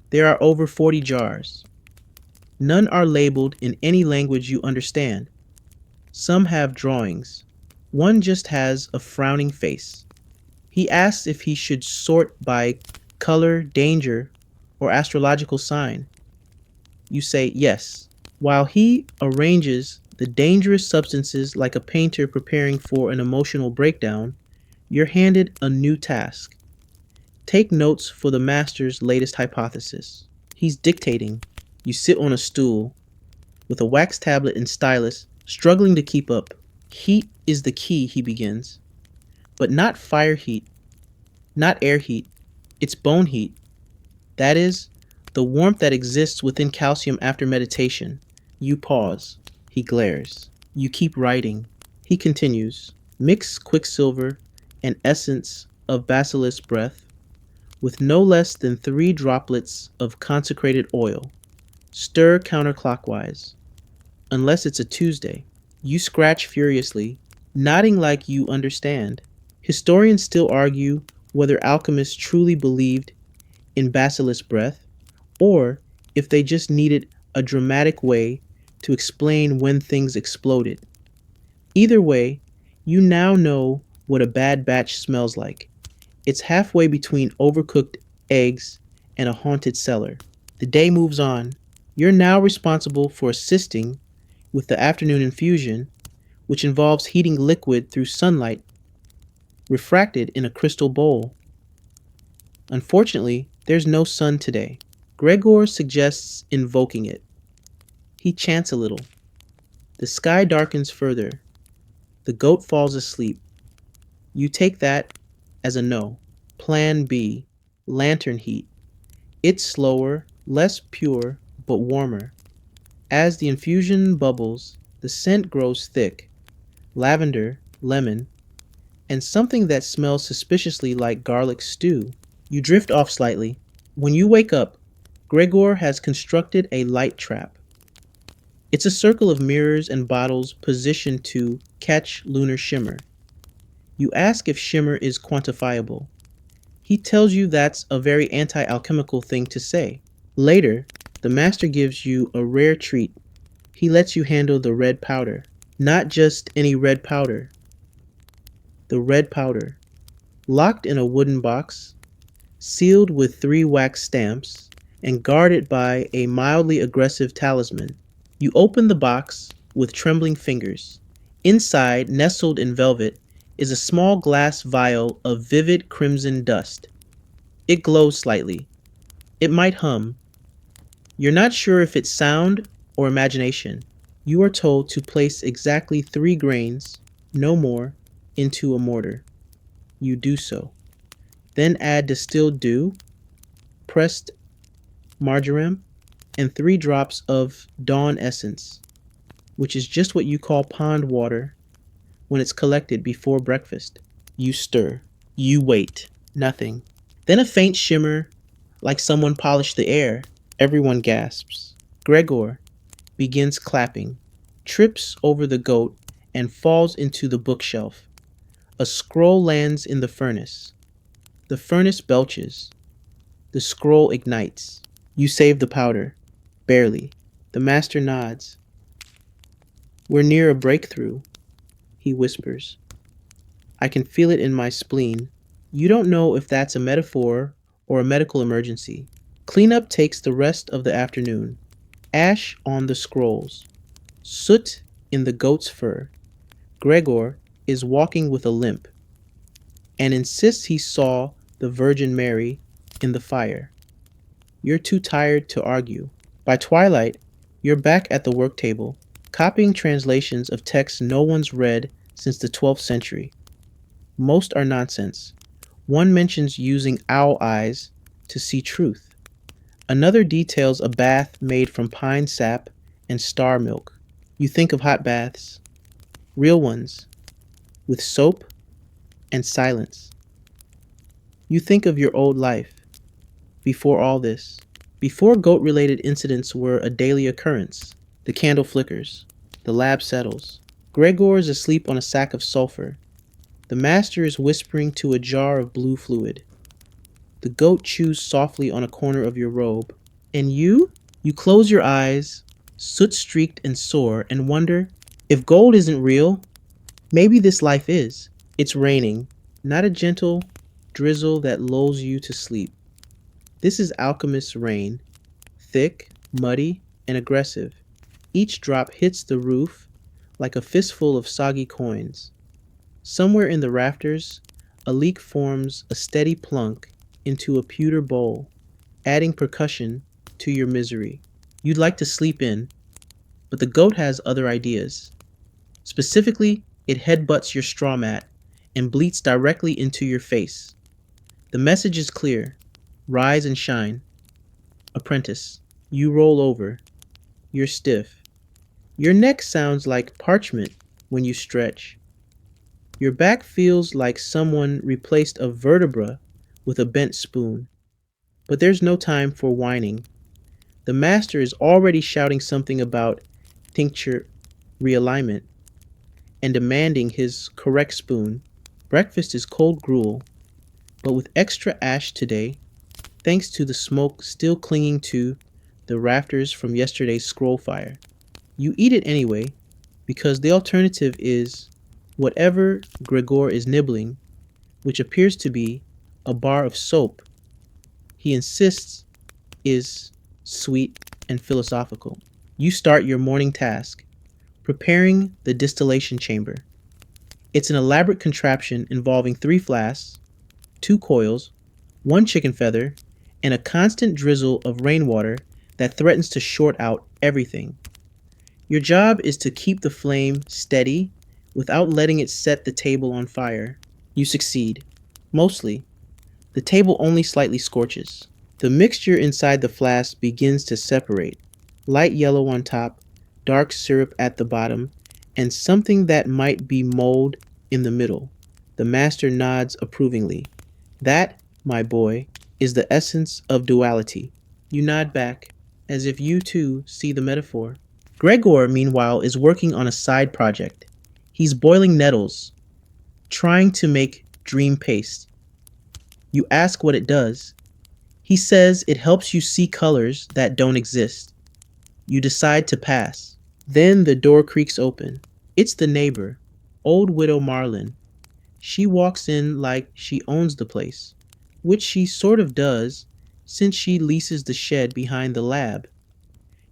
There are over 40 jars. None are labeled in any language you understand. Some have drawings. One just has a frowning face. He asks if he should sort by color, danger, or astrological sign. You say yes, while he arranges the dangerous substances like a painter preparing for an emotional breakdown. You're handed a new task. Take notes for the master's latest hypothesis. He's dictating. You sit on a stool with a wax tablet and stylus, struggling to keep up. "Heat is the key," he begins. "But not fire heat, not air heat. It's bone heat. That is, the warmth that exists within calcium after meditation." You pause. He glares. You keep writing. He continues. "Mix quicksilver and essence of basilisk breath with no less than 3 droplets of consecrated oil. Stir counterclockwise, unless it's a Tuesday." You scratch furiously, nodding like you understand. Historians still argue whether alchemists truly believed in basilisk breath, or if they just needed a dramatic way to explain when things exploded. Either way, you now know what a bad batch smells like. It's halfway between overcooked eggs and a haunted cellar. The day moves on. You're now responsible for assisting with the afternoon infusion, which involves heating liquid through sunlight refracted in a crystal bowl. Unfortunately, there's no sun today. Gregor suggests invoking it. He chants a little. The sky darkens further. The goat falls asleep. You take that as a no. Plan B, lantern heat. It's slower, less pure, but warmer. As the infusion bubbles, the scent grows thick lavender, lemon, and something that smells suspiciously like garlic stew. You drift off slightly. When you wake up, Gregor has constructed a light trap. It's a circle of mirrors and bottles positioned to catch lunar shimmer. You ask if shimmer is quantifiable. He tells you that's a very anti alchemical thing to say. Later, the master gives you a rare treat. He lets you handle the red powder. Not just any red powder, the red powder. Locked in a wooden box, sealed with 3 wax stamps, and guarded by a mildly aggressive talisman. You open the box with trembling fingers. Inside, nestled in velvet, is a small glass vial of vivid crimson dust. It glows slightly. It might hum. You're not sure if it's sound or imagination. You are told to place exactly 3 grains, no more, into a mortar. You do so. Then add distilled dew, pressed marjoram, and 3 drops of dawn essence, which is just what you call pond water when it's collected before breakfast. You stir. You wait. Nothing. Then a faint shimmer, like someone polished the air. Everyone gasps. Gregor begins clapping, trips over the goat, and falls into the bookshelf. A scroll lands in the furnace. The furnace belches. The scroll ignites. You save the powder. Barely. The master nods. We're near a breakthrough, he whispers. I can feel it in my spleen. You don't know if that's a metaphor or a medical emergency. Cleanup takes the rest of the afternoon. Ash on the scrolls. Soot in the goat's fur. Gregor is walking with a limp and insists he saw the Virgin Mary in the fire. You're too tired to argue. By twilight, you're back at the work table, copying translations of texts no one's read since the 12th century. Most are nonsense. One mentions using owl eyes to see truth. Another details a bath made from pine sap and star milk. You think of hot baths, real ones, with soap and silence. You think of your old life, before all this, before goat-related incidents were a daily occurrence. The candle flickers, the lab settles. Gregor is asleep on a sack of sulfur. The master is whispering to a jar of blue fluid. The goat chews softly on a corner of your robe. And you? You close your eyes, soot-streaked and sore, and wonder, if gold isn't real, maybe this life is. It's raining, not a gentle drizzle that lulls you to sleep. This is alchemist's rain, thick, muddy, and aggressive. Each drop hits the roof like a fistful of soggy coins. Somewhere in the rafters, a leak forms a steady plunk into a pewter bowl, adding percussion to your misery. You'd like to sleep in, but the goat has other ideas. Specifically, it headbutts your straw mat and bleats directly into your face. The message is clear. Rise and shine. Apprentice, you roll over. You're stiff. Your neck sounds like parchment when you stretch. Your back feels like someone replaced a vertebra with a bent spoon. But there's no time for whining. The master is already shouting something about tincture realignment and demanding his correct spoon. Breakfast is cold gruel, but with extra ash today, thanks to the smoke still clinging to the rafters from yesterday's scroll fire. You eat it anyway, because the alternative is whatever Gregor is nibbling, which appears to be a bar of soap he insists is sweet and philosophical. You start your morning task, preparing the distillation chamber. It's an elaborate contraption involving 3 flasks, 2 coils, 1 chicken feather, and a constant drizzle of rainwater that threatens to short out everything. Your job is to keep the flame steady without letting it set the table on fire. You succeed. Mostly. The table only slightly scorches. The mixture inside the flask begins to separate. Light yellow on top, dark syrup at the bottom, and something that might be mold in the middle. The master nods approvingly. That, my boy, is the essence of duality. You nod back, as if you too see the metaphor. Gregor, meanwhile, is working on a side project. He's boiling nettles, trying to make dream paste. You ask what it does. He says it helps you see colors that don't exist. You decide to pass. Then the door creaks open. It's the neighbor, old widow Marlin. She walks in like she owns the place, which she sort of does since she leases the shed behind the lab.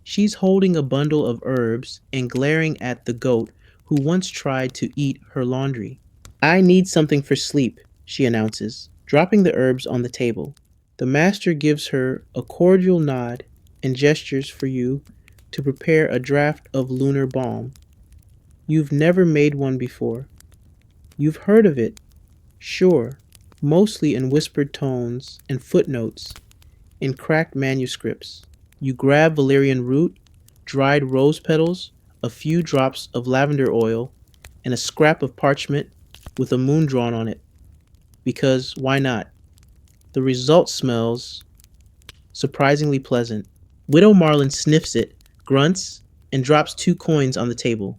She's holding a bundle of herbs and glaring at the goat who once tried to eat her laundry. I need something for sleep, she announces, dropping the herbs on the table. The master gives her a cordial nod and gestures for you to prepare a draft of lunar balm. You've never made one before. You've heard of it, sure, mostly in whispered tones and footnotes in cracked manuscripts. You grab valerian root, dried rose petals, a few drops of lavender oil, and a scrap of parchment with a moon drawn on it. Because why not? The result smells surprisingly pleasant. Widow Marlin sniffs it, grunts, and drops 2 coins on the table.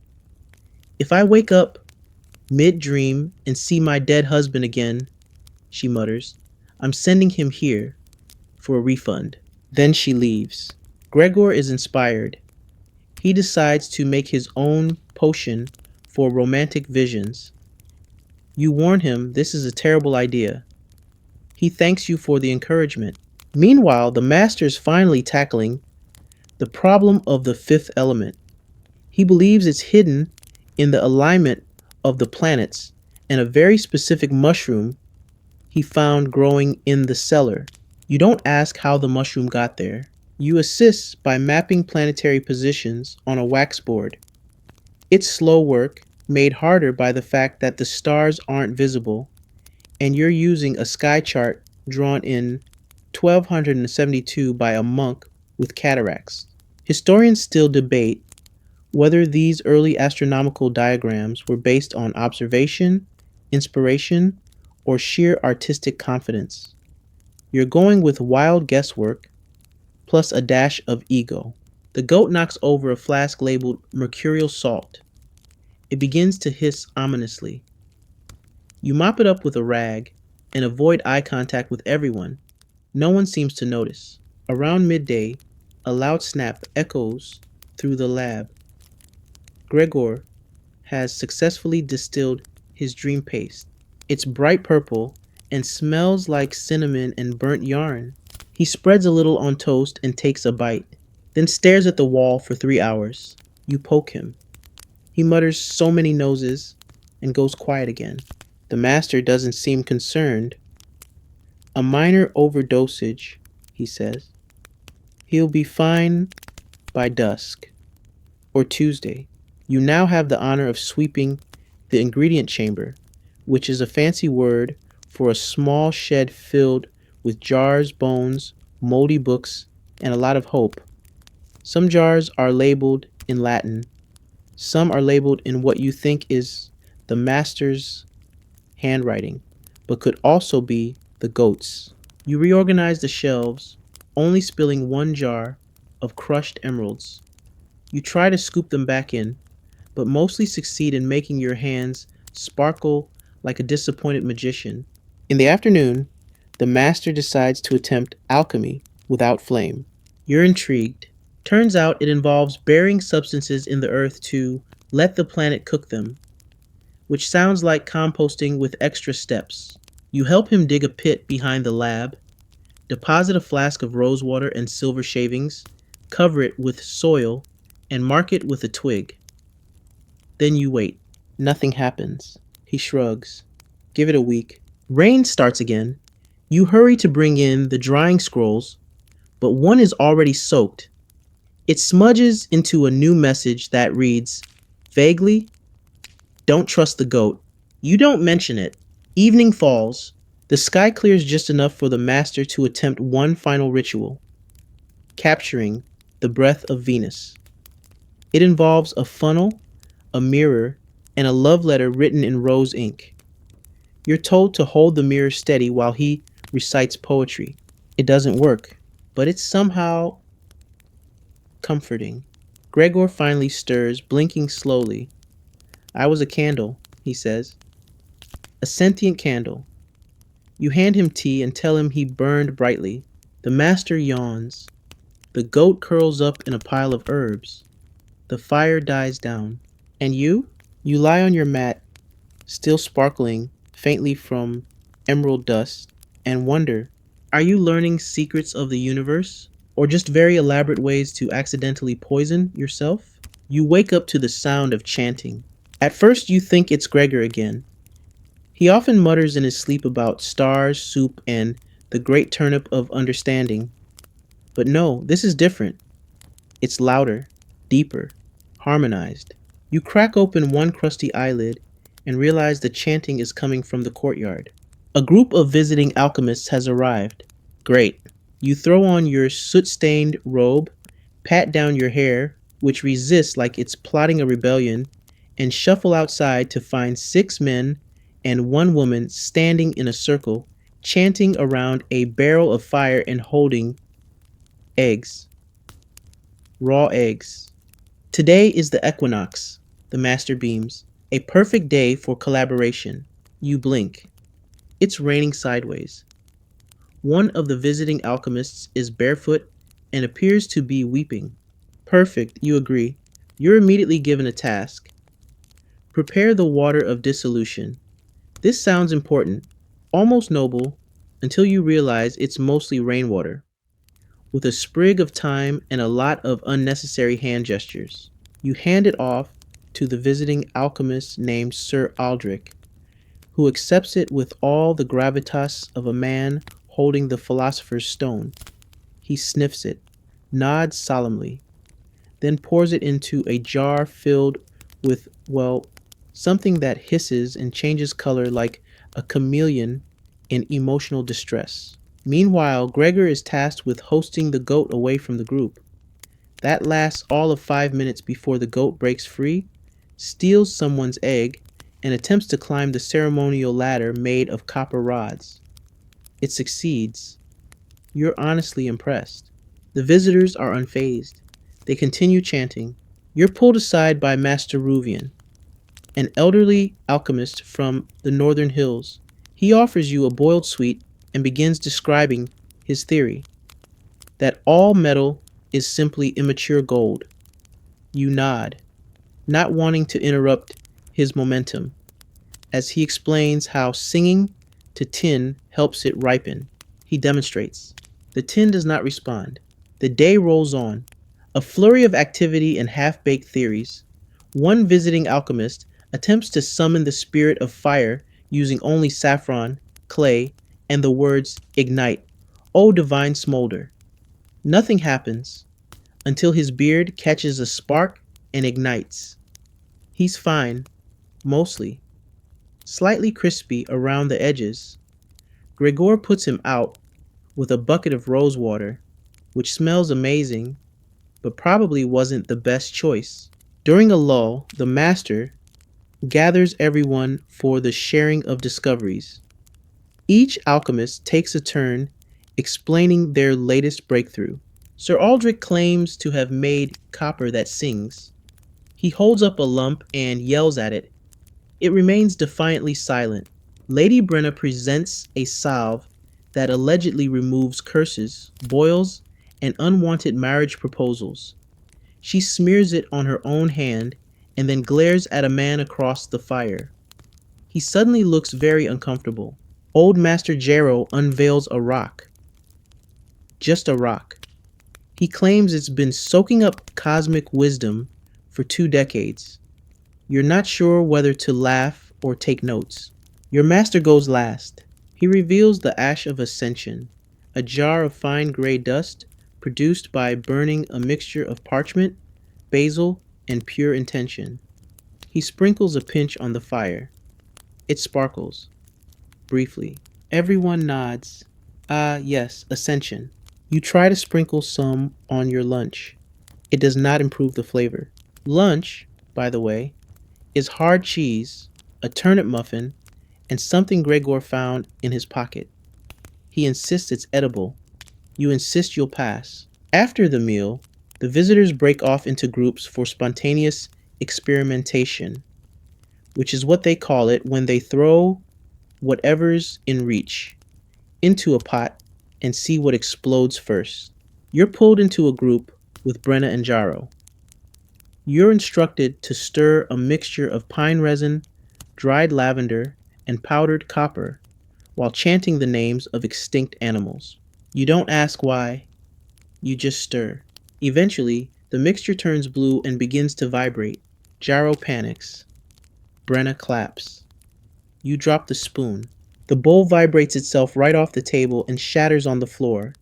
If I wake up mid dream and see my dead husband again, she mutters, I'm sending him here for a refund. Then she leaves. Gregor is inspired. He decides to make his own potion for romantic visions. You warn him this is a terrible idea. He thanks you for the encouragement. Meanwhile, the master is finally tackling the problem of the fifth element. He believes it's hidden in the alignment of the planets and a very specific mushroom he found growing in the cellar. You don't ask how the mushroom got there. You assist by mapping planetary positions on a wax board. It's slow work, made harder by the fact that the stars aren't visible, and you're using a sky chart drawn in 1272 by a monk with cataracts. Historians still debate whether these early astronomical diagrams were based on observation, inspiration, or sheer artistic confidence. You're going with wild guesswork plus a dash of ego. The goat knocks over a flask labeled mercurial salt. It begins to hiss ominously. You mop it up with a rag and avoid eye contact with everyone. No one seems to notice. Around midday, a loud snap echoes through the lab. Gregor has successfully distilled his dream paste. It's bright purple and smells like cinnamon and burnt yarn. He spreads a little on toast and takes a bite, then stares at the wall for 3 hours. You poke him. He mutters so many noses and goes quiet again. The master doesn't seem concerned. A minor overdosage, he says. He'll be fine by dusk or Tuesday. You now have the honor of sweeping the ingredient chamber, which is a fancy word for a small shed filled with jars, bones, moldy books, and a lot of hope. Some jars are labeled in Latin. Some are labeled in what you think is the master's handwriting, but could also be the goat's. You reorganize the shelves, only spilling one jar of crushed emeralds. You try to scoop them back in, but mostly succeed in making your hands sparkle like a disappointed magician. In the afternoon, the master decides to attempt alchemy without flame. You're intrigued. Turns out it involves burying substances in the earth to let the planet cook them, which sounds like composting with extra steps. You help him dig a pit behind the lab, deposit a flask of rose water and silver shavings, cover it with soil, and mark it with a twig. Then you wait. Nothing happens. He shrugs. Give it a week. Rain starts again. You hurry to bring in the drying scrolls, but one is already soaked. It smudges into a new message that reads, vaguely, don't trust the goat. You don't mention it, Evening falls. The sky clears just enough for the master to attempt one final ritual, capturing the breath of Venus. It involves a funnel, a mirror, and a love letter written in rose ink. You're told to hold the mirror steady while he recites poetry. It doesn't work, but it's somehow comforting. Gregor finally stirs, blinking slowly. I was a candle, he says. A sentient candle. You hand him tea and tell him he burned brightly. The master yawns. The goat curls up in a pile of herbs. The fire dies down. And you? You lie on your mat, still sparkling faintly from emerald dust, and wonder, are you learning secrets of the universe? Or just very elaborate ways to accidentally poison yourself? You wake up to the sound of chanting. At first, you think it's Gregor again. He often mutters in his sleep about stars, soup, and the great turnip of understanding. But no, this is different. It's louder, deeper, harmonized. You crack open one crusty eyelid and realize the chanting is coming from the courtyard. A group of visiting alchemists has arrived. Great. You throw on your soot stained robe, pat down your hair, which resists like it's plotting a rebellion, and shuffle outside to find 6 men and 1 woman standing in a circle, chanting around a barrel of fire and holding eggs. Raw eggs. Today is the equinox, the master beams. A perfect day for collaboration. You blink. It's raining sideways. One of the visiting alchemists is barefoot and appears to be weeping. Perfect, you agree. You're immediately given a task. Prepare the water of dissolution. This sounds important, almost noble, until you realize it's mostly rainwater, with a sprig of thyme and a lot of unnecessary hand gestures. You hand it off to the visiting alchemist named Sir Aldrich, who accepts it with all the gravitas of a man holding the philosopher's stone. He sniffs it, nods solemnly, then pours it into a jar filled with, well, something that hisses and changes color like a chameleon in emotional distress. Meanwhile, Gregor is tasked with hosting the goat away from the group. That lasts all of 5 minutes before the goat breaks free, steals someone's egg, and attempts to climb the ceremonial ladder made of copper rods. It succeeds. You're honestly impressed. The visitors are unfazed. They continue chanting. You're pulled aside by Master Ruvian, an elderly alchemist from the northern hills. He offers you a boiled sweet and begins describing his theory that all metal is simply immature gold. You nod, not wanting to interrupt his momentum, as he explains how singing to tin helps it ripen. He demonstrates. The tin does not respond. The day rolls on, a flurry of activity and half-baked theories. One visiting alchemist attempts to summon the spirit of fire using only saffron, clay, and the words ignite, O divine smolder. Nothing happens until his beard catches a spark and ignites. He's fine, mostly, slightly crispy around the edges. Gregor puts him out with a bucket of rose water, which smells amazing, but probably wasn't the best choice. During a lull, the master gathers everyone for the sharing of discoveries. Each alchemist takes a turn explaining their latest breakthrough. Sir Aldrich claims to have made copper that sings. He holds up a lump and yells at it. It remains defiantly silent. Lady Brenna presents a salve that allegedly removes curses, boils, and unwanted marriage proposals. She smears it on her own hand and then glares at a man across the fire. He suddenly looks very uncomfortable. Old Master Jero unveils a rock. Just a rock. He claims it's been soaking up cosmic wisdom for 2 decades. You're not sure whether to laugh or take notes. Your master goes last. He reveals the ash of ascension, a jar of fine gray dust produced by burning a mixture of parchment, basil, and pure intention. He sprinkles a pinch on the fire. It sparkles. briefly. Everyone nods. Ah, yes, ascension. You try to sprinkle some on your lunch. It does not improve the flavor. Lunch, by the way, is hard cheese, a turnip muffin, and something Gregor found in his pocket. He insists it's edible. You insist you'll pass. After the meal, the visitors break off into groups for spontaneous experimentation, which is what they call it when they throw whatever's in reach into a pot and see what explodes first. You're pulled into a group with Brenna and Jaro. You're instructed to stir a mixture of pine resin, dried lavender, and powdered copper while chanting the names of extinct animals. You don't ask why, you just stir. Eventually, the mixture turns blue and begins to vibrate. Jaro panics. Brenna claps. You drop the spoon. The bowl vibrates itself right off the table and shatters on the floor.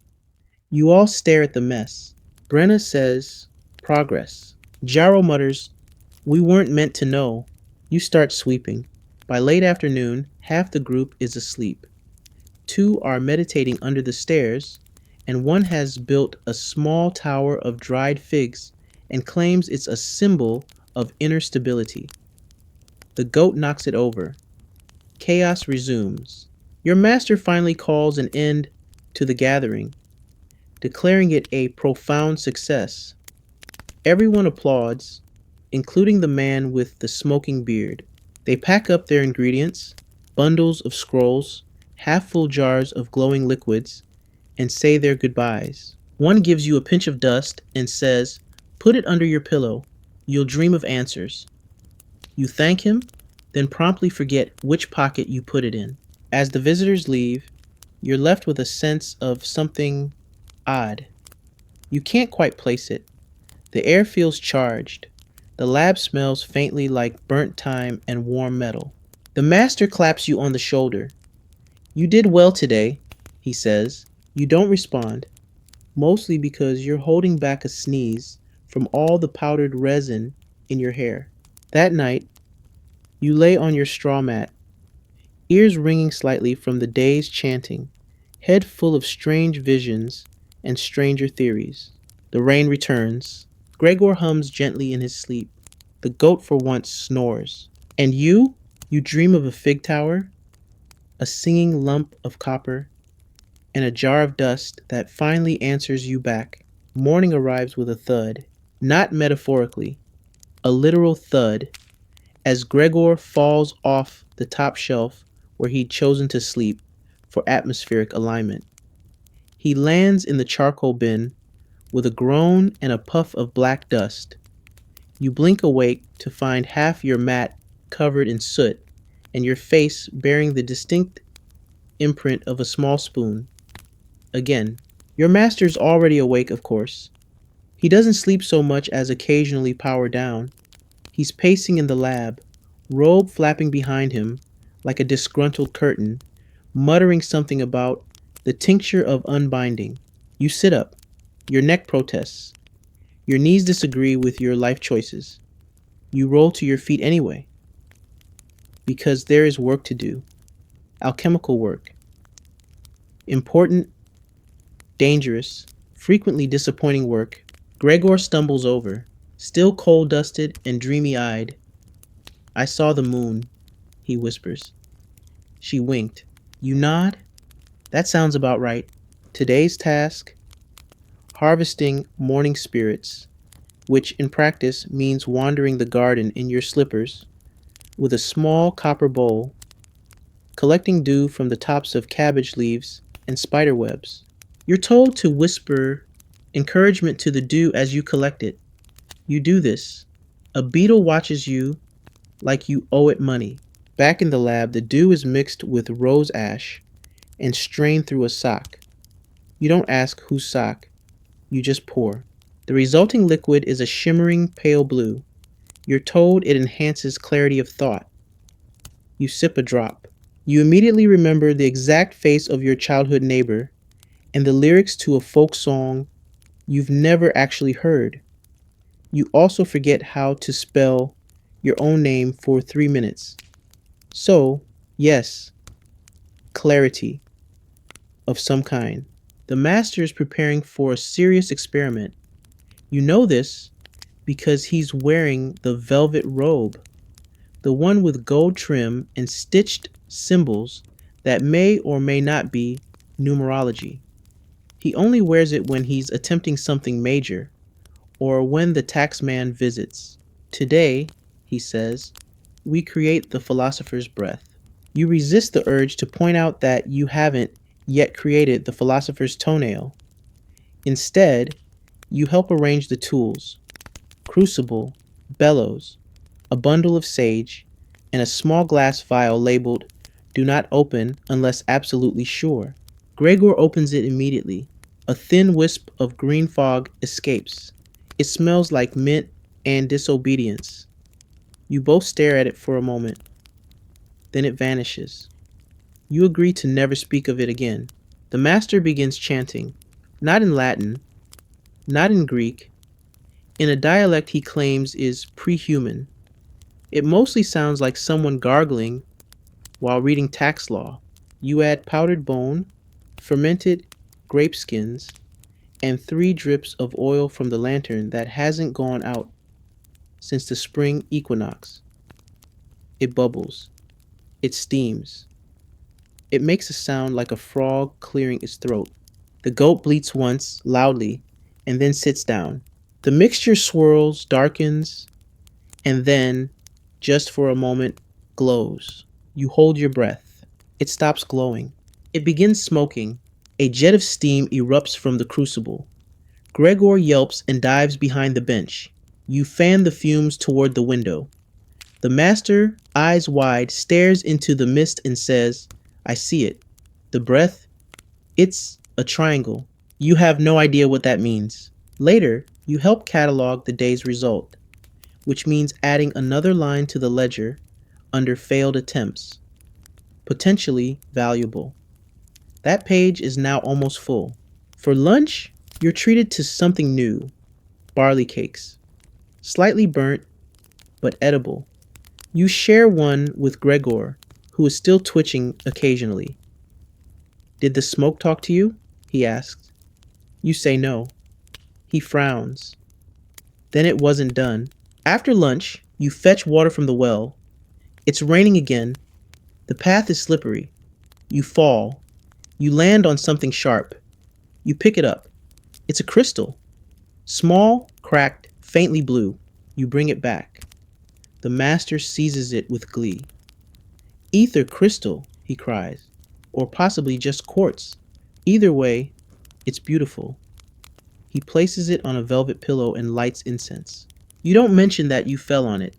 You all stare at the mess. Brenna says, "Progress." Jaro mutters, "We weren't meant to know." You start sweeping. By late afternoon, half the group is asleep. Two are meditating under the stairs, and one has built a small tower of dried figs and claims it's a symbol of inner stability. The goat knocks it over. Chaos resumes. Your master finally calls an end to the gathering, declaring it a profound success. Everyone applauds, including the man with the smoking beard. They pack up their ingredients, bundles of scrolls, half-full jars of glowing liquids, and say their goodbyes. One gives you a pinch of dust and says, "Put it under your pillow. You'll dream of answers." You thank him, then promptly forget which pocket you put it in. As the visitors leave, you're left with a sense of something odd. You can't quite place it. The air feels charged. The lab smells faintly like burnt time and warm metal. The master claps you on the shoulder. "You did well today," he says. You don't respond, mostly because you're holding back a sneeze from all the powdered resin in your hair. That night, you lay on your straw mat, ears ringing slightly from the day's chanting, head full of strange visions and stranger theories. The rain returns. Gregor hums gently in his sleep. The goat for once snores. And you dream of a fig tower, a singing lump of copper, and a jar of dust that finally answers you back. Morning arrives with a thud, not metaphorically, a literal thud, as Gregor falls off the top shelf where he'd chosen to sleep for atmospheric alignment. He lands in the charcoal bin with a groan and a puff of black dust. You blink awake to find half your mat covered in soot and your face bearing the distinct imprint of a small spoon. Again, your master's already awake, of course. He doesn't sleep so much as occasionally power down. He's pacing in the lab, robe flapping behind him like a disgruntled curtain, muttering something about the tincture of unbinding. You sit up. Your neck protests. Your knees disagree with your life choices. You roll to your feet anyway. Because there is work to do. Alchemical work. Important, dangerous, frequently disappointing work. Gregor stumbles over, still coal-dusted and dreamy-eyed. "I saw the moon," he whispers. She winked. You nod? "That sounds about right. Today's task, harvesting morning spirits, which in practice means wandering the garden in your slippers with a small copper bowl, collecting dew from the tops of cabbage leaves and spider webs. You're told to whisper encouragement to the dew as you collect it. You do this. A beetle watches you like you owe it money. Back in the lab, the dew is mixed with rose ash and strained through a sock. You don't ask whose sock. You just pour. The resulting liquid is a shimmering pale blue. You're told it enhances clarity of thought. You sip a drop. You immediately remember the exact face of your childhood neighbor and the lyrics to a folk song you've never actually heard. You also forget how to spell your own name for 3 minutes. So, yes, clarity of some kind. The master is preparing for a serious experiment. You know this because he's wearing the velvet robe, the one with gold trim and stitched symbols that may or may not be numerology. He only wears it when he's attempting something major or when the taxman visits. Today, he says, we create the philosopher's breath. You resist the urge to point out that you haven't yet created the philosopher's toenail. Instead, you help arrange the tools: crucible, bellows, a bundle of sage, and a small glass vial labeled "Do not open unless absolutely sure." Gregor opens it immediately. A thin wisp of green fog escapes. It smells like mint and disobedience. You both stare at it for a moment. Then it vanishes. You agree to never speak of it again. The master begins chanting, not in Latin, not in Greek, in a dialect he claims is pre-human. It mostly sounds like someone gargling while reading tax law. You add powdered bone, fermented grape skins, and 3 drips of oil from the lantern that hasn't gone out since the spring equinox. It bubbles. It steams. It makes a sound like a frog clearing its throat. The goat bleats once, loudly, and then sits down. The mixture swirls, darkens, and then, just for a moment, glows. You hold your breath. It stops glowing. It begins smoking. A jet of steam erupts from the crucible. Gregor yelps and dives behind the bench. You fan the fumes toward the window. The master, eyes wide, stares into the mist and says, I see it. The breath, it's a triangle. You have no idea what that means. Later, you help catalog the day's result, which means adding another line to the ledger under failed attempts. Potentially valuable. That page is now almost full. For lunch, you're treated to something new. Barley cakes. Slightly burnt, but edible. You share one with Gregor, who is still twitching occasionally. Did the smoke talk to you? He asks. You say no. He frowns. Then it wasn't done. After lunch, you fetch water from the well. It's raining again. The path is slippery. You fall. You land on something sharp. You pick it up. It's a crystal. Small, cracked, faintly blue. You bring it back. The master seizes it with glee. Ether crystal, he cries. Or possibly just quartz. Either way, it's beautiful. He places it on a velvet pillow and lights incense. You don't mention that you fell on it.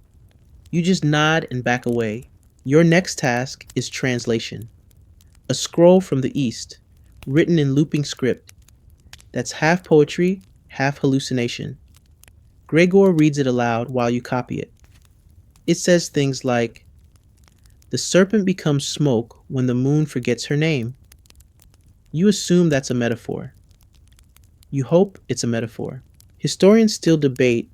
You just nod and back away. Your next task is translation. A scroll from the East, written in looping script. That's half poetry, half hallucination. Gregor reads it aloud while you copy it. It says things like, the serpent becomes smoke when the moon forgets her name. You assume that's a metaphor. You hope it's a metaphor. Historians still debate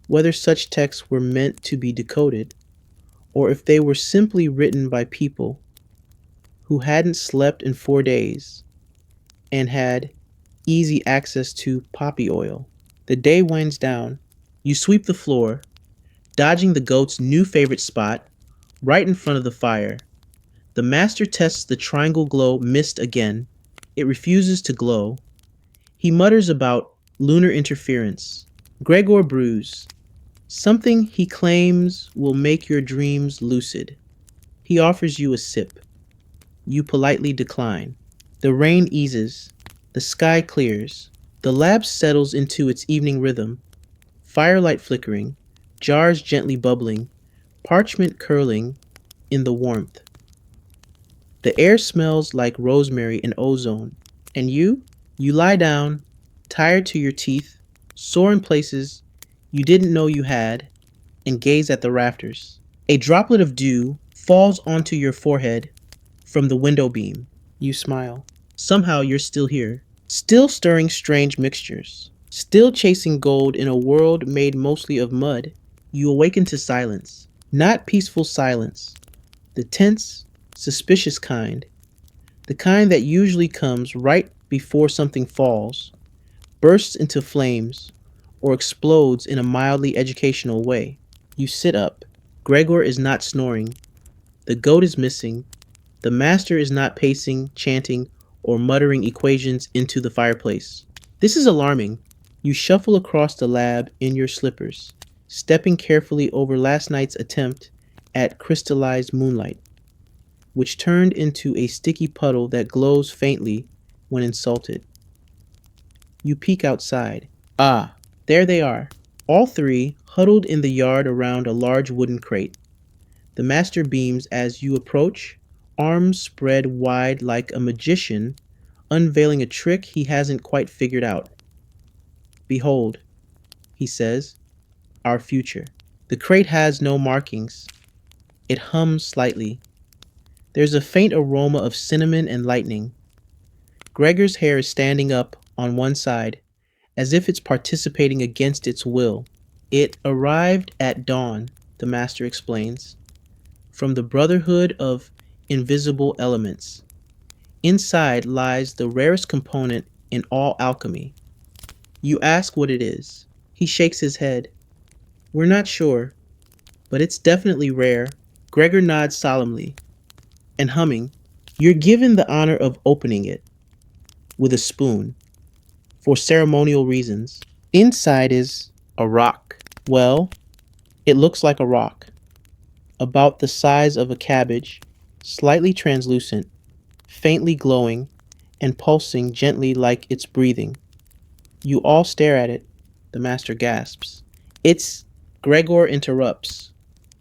whether such texts were meant to be decoded, or if they were simply written by people who hadn't slept in 4 days and had easy access to poppy oil. The day winds down. You sweep the floor, dodging the goat's new favorite spot, right in front of the fire. The master tests the triangle glow mist again. It refuses to glow. He mutters about lunar interference. Gregor brews. Something he claims will make your dreams lucid. He offers you a sip. You politely decline. The rain eases. The sky clears. The lab settles into its evening rhythm. Firelight flickering, jars gently bubbling, parchment curling in the warmth. The air smells like rosemary and ozone. And you lie down, tired to your teeth, sore in places you didn't know you had, and gaze at the rafters. A droplet of dew falls onto your forehead from the window beam. You smile. Somehow you're still here, still stirring strange mixtures, still chasing gold in a world made mostly of mud. You awaken to silence. Not peaceful silence. The tense, suspicious kind. The kind that usually comes right before something falls, bursts into flames, or explodes in a mildly educational way. You sit up. Gregor is not snoring. The goat is missing. The master is not pacing, chanting, or muttering equations into the fireplace. This is alarming. You shuffle across the lab in your slippers, stepping carefully over last night's attempt at crystallized moonlight, which turned into a sticky puddle that glows faintly when insulted. You peek outside. Ah, there they are, all three huddled in the yard around a large wooden crate. The master beams as you approach, arms spread wide like a magician unveiling a trick he hasn't quite figured out. Behold, he says, our future. The crate has no markings. It hums slightly. There's a faint aroma of cinnamon and lightning. Gregor's hair is standing up on one side, as if it's participating against its will. It arrived at dawn, the master explains, from the Brotherhood of Invisible Elements. Inside lies the rarest component in all alchemy. You ask what it is. He shakes his head. We're not sure, but it's definitely rare. Gregor nods solemnly and humming. You're given the honor of opening it with a spoon for ceremonial reasons. Inside is a rock. Well, it looks like a rock, about the size of a cabbage, slightly translucent, faintly glowing, and pulsing gently like it's breathing. You all stare at it. The master gasps. It's... Gregor interrupts.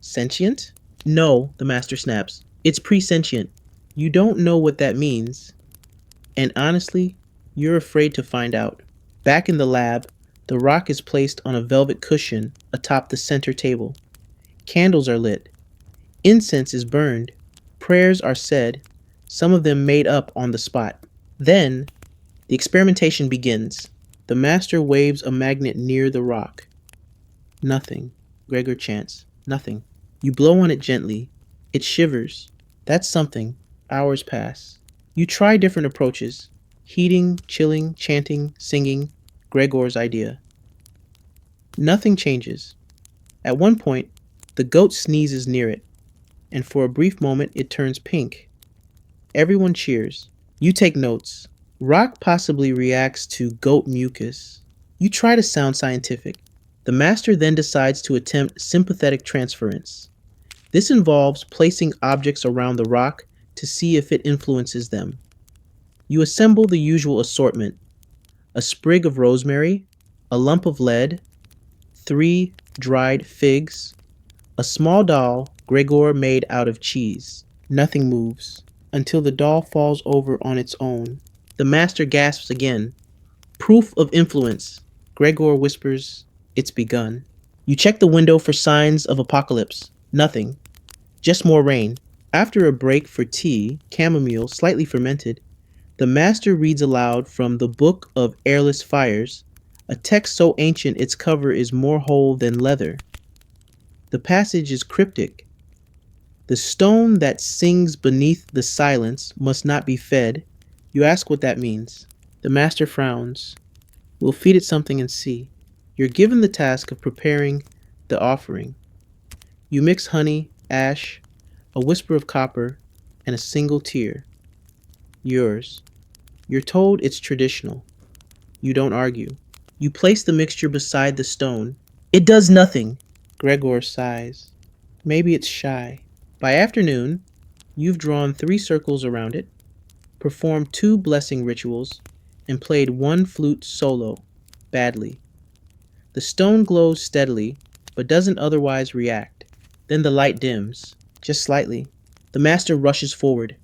Sentient? No, the master snaps. It's presentient. You don't know what that means. And honestly, you're afraid to find out. Back in the lab, the rock is placed on a velvet cushion atop the center table. Candles are lit. Incense is burned. Prayers are said, some of them made up on the spot. Then, the experimentation begins. The master waves a magnet near the rock. Nothing, Gregor chants. Nothing. You blow on it gently. It shivers. That's something. Hours pass. You try different approaches. Heating, chilling, chanting, singing. Gregor's idea. Nothing changes. At one point, the goat sneezes near it, and for a brief moment it turns pink. Everyone cheers. You take notes. Rock possibly reacts to goat mucus. You try to sound scientific. The master then decides to attempt sympathetic transference. This involves placing objects around the rock to see if it influences them. You assemble the usual assortment: a sprig of rosemary, a lump of lead, 3 dried figs, a small doll Gregor made out of cheese. Nothing moves until the doll falls over on its own. The master gasps again. Proof of influence. Gregor whispers, it's begun. You check the window for signs of apocalypse. Nothing. Just more rain. After a break for tea, chamomile, slightly fermented, the master reads aloud from the Book of Airless Fires, a text so ancient its cover is more whole than leather. The passage is cryptic. The stone that sings beneath the silence must not be fed. You ask what that means. The master frowns. We'll feed it something and see. You're given the task of preparing the offering. You mix honey, ash, a whisper of copper, and a single tear. Yours. You're told it's traditional. You don't argue. You place the mixture beside the stone. It does nothing. Gregor sighs. Maybe it's shy. By afternoon, you've drawn 3 circles around it, performed 2 blessing rituals, and played 1 flute solo, badly. The stone glows steadily, but doesn't otherwise react. Then the light dims, just slightly. The master rushes forward.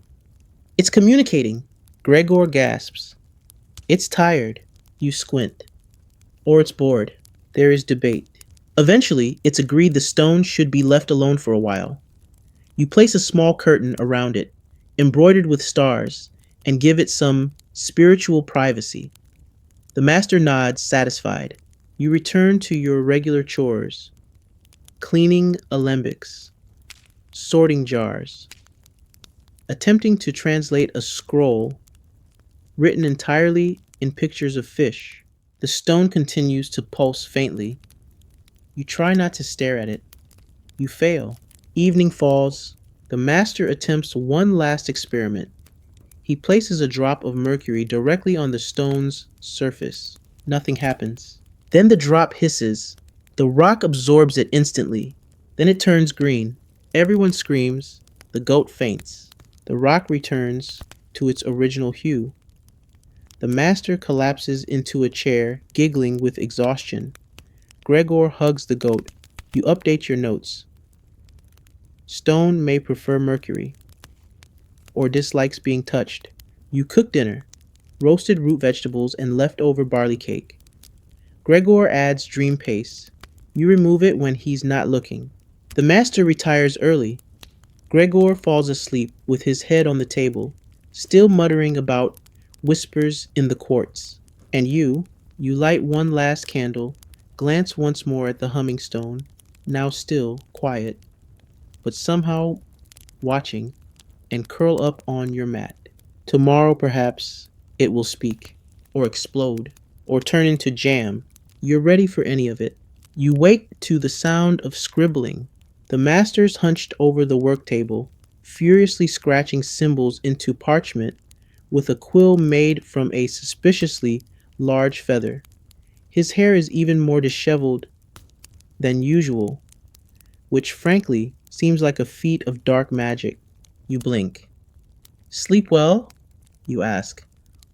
It's communicating. Gregor gasps. It's tired. You squint. Or it's bored. There is debate. Eventually, it's agreed the stone should be left alone for a while. You place a small curtain around it, embroidered with stars, and give it some spiritual privacy. The master nods, satisfied. You return to your regular chores, cleaning alembics, sorting jars, attempting to translate a scroll written entirely in pictures of fish. The stone continues to pulse faintly. You try not to stare at it. You fail. Evening falls. The master attempts one last experiment. He places a drop of mercury directly on the stone's surface. Nothing happens. Then the drop hisses. The rock absorbs it instantly. Then it turns green. Everyone screams. The goat faints. The rock returns to its original hue. The master collapses into a chair, giggling with exhaustion. Gregor hugs the goat. You update your notes. Stone may prefer mercury or dislikes being touched. You cook dinner, roasted root vegetables and leftover barley cake. Gregor adds dream paste. You remove it when he's not looking. The master retires early. Gregor falls asleep with his head on the table, still muttering about whispers in the quartz. And you light one last candle, glance once more at the humming stone, now still, quiet, but somehow watching, and curl up on your mat. Tomorrow, perhaps, it will speak, or explode, or turn into jam. You're ready for any of it. You wake to the sound of scribbling. The master's hunched over the work table, furiously scratching symbols into parchment with a quill made from a suspiciously large feather. His hair is even more disheveled than usual, which frankly seems like a feat of dark magic. You blink. Sleep well? You ask,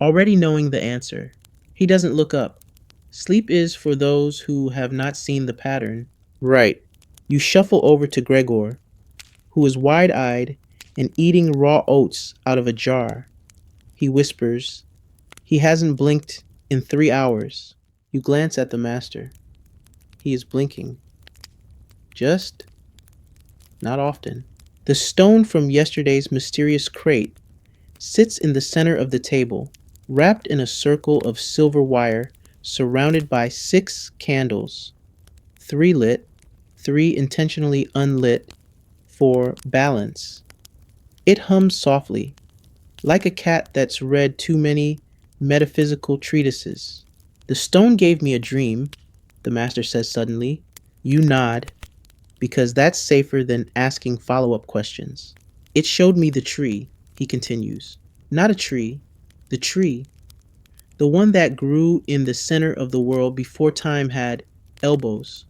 already knowing the answer. He doesn't look up. Sleep is for those who have not seen the pattern. Right. You shuffle over to Gregor, who is wide-eyed and eating raw oats out of a jar. He whispers, he hasn't blinked in 3 hours. You glance at the master. He is blinking. Just not often. The stone from yesterday's mysterious crate sits in the center of the table, wrapped in a circle of silver wire, surrounded by 6 candles, 3 lit, 3 intentionally unlit for balance. It hums softly, like a cat that's read too many metaphysical treatises. The stone gave me a dream, the master says suddenly. You nod, because that's safer than asking follow-up questions. It showed me the tree, he continues. Not a tree, the tree. The one that grew in the center of the world before time had elbows.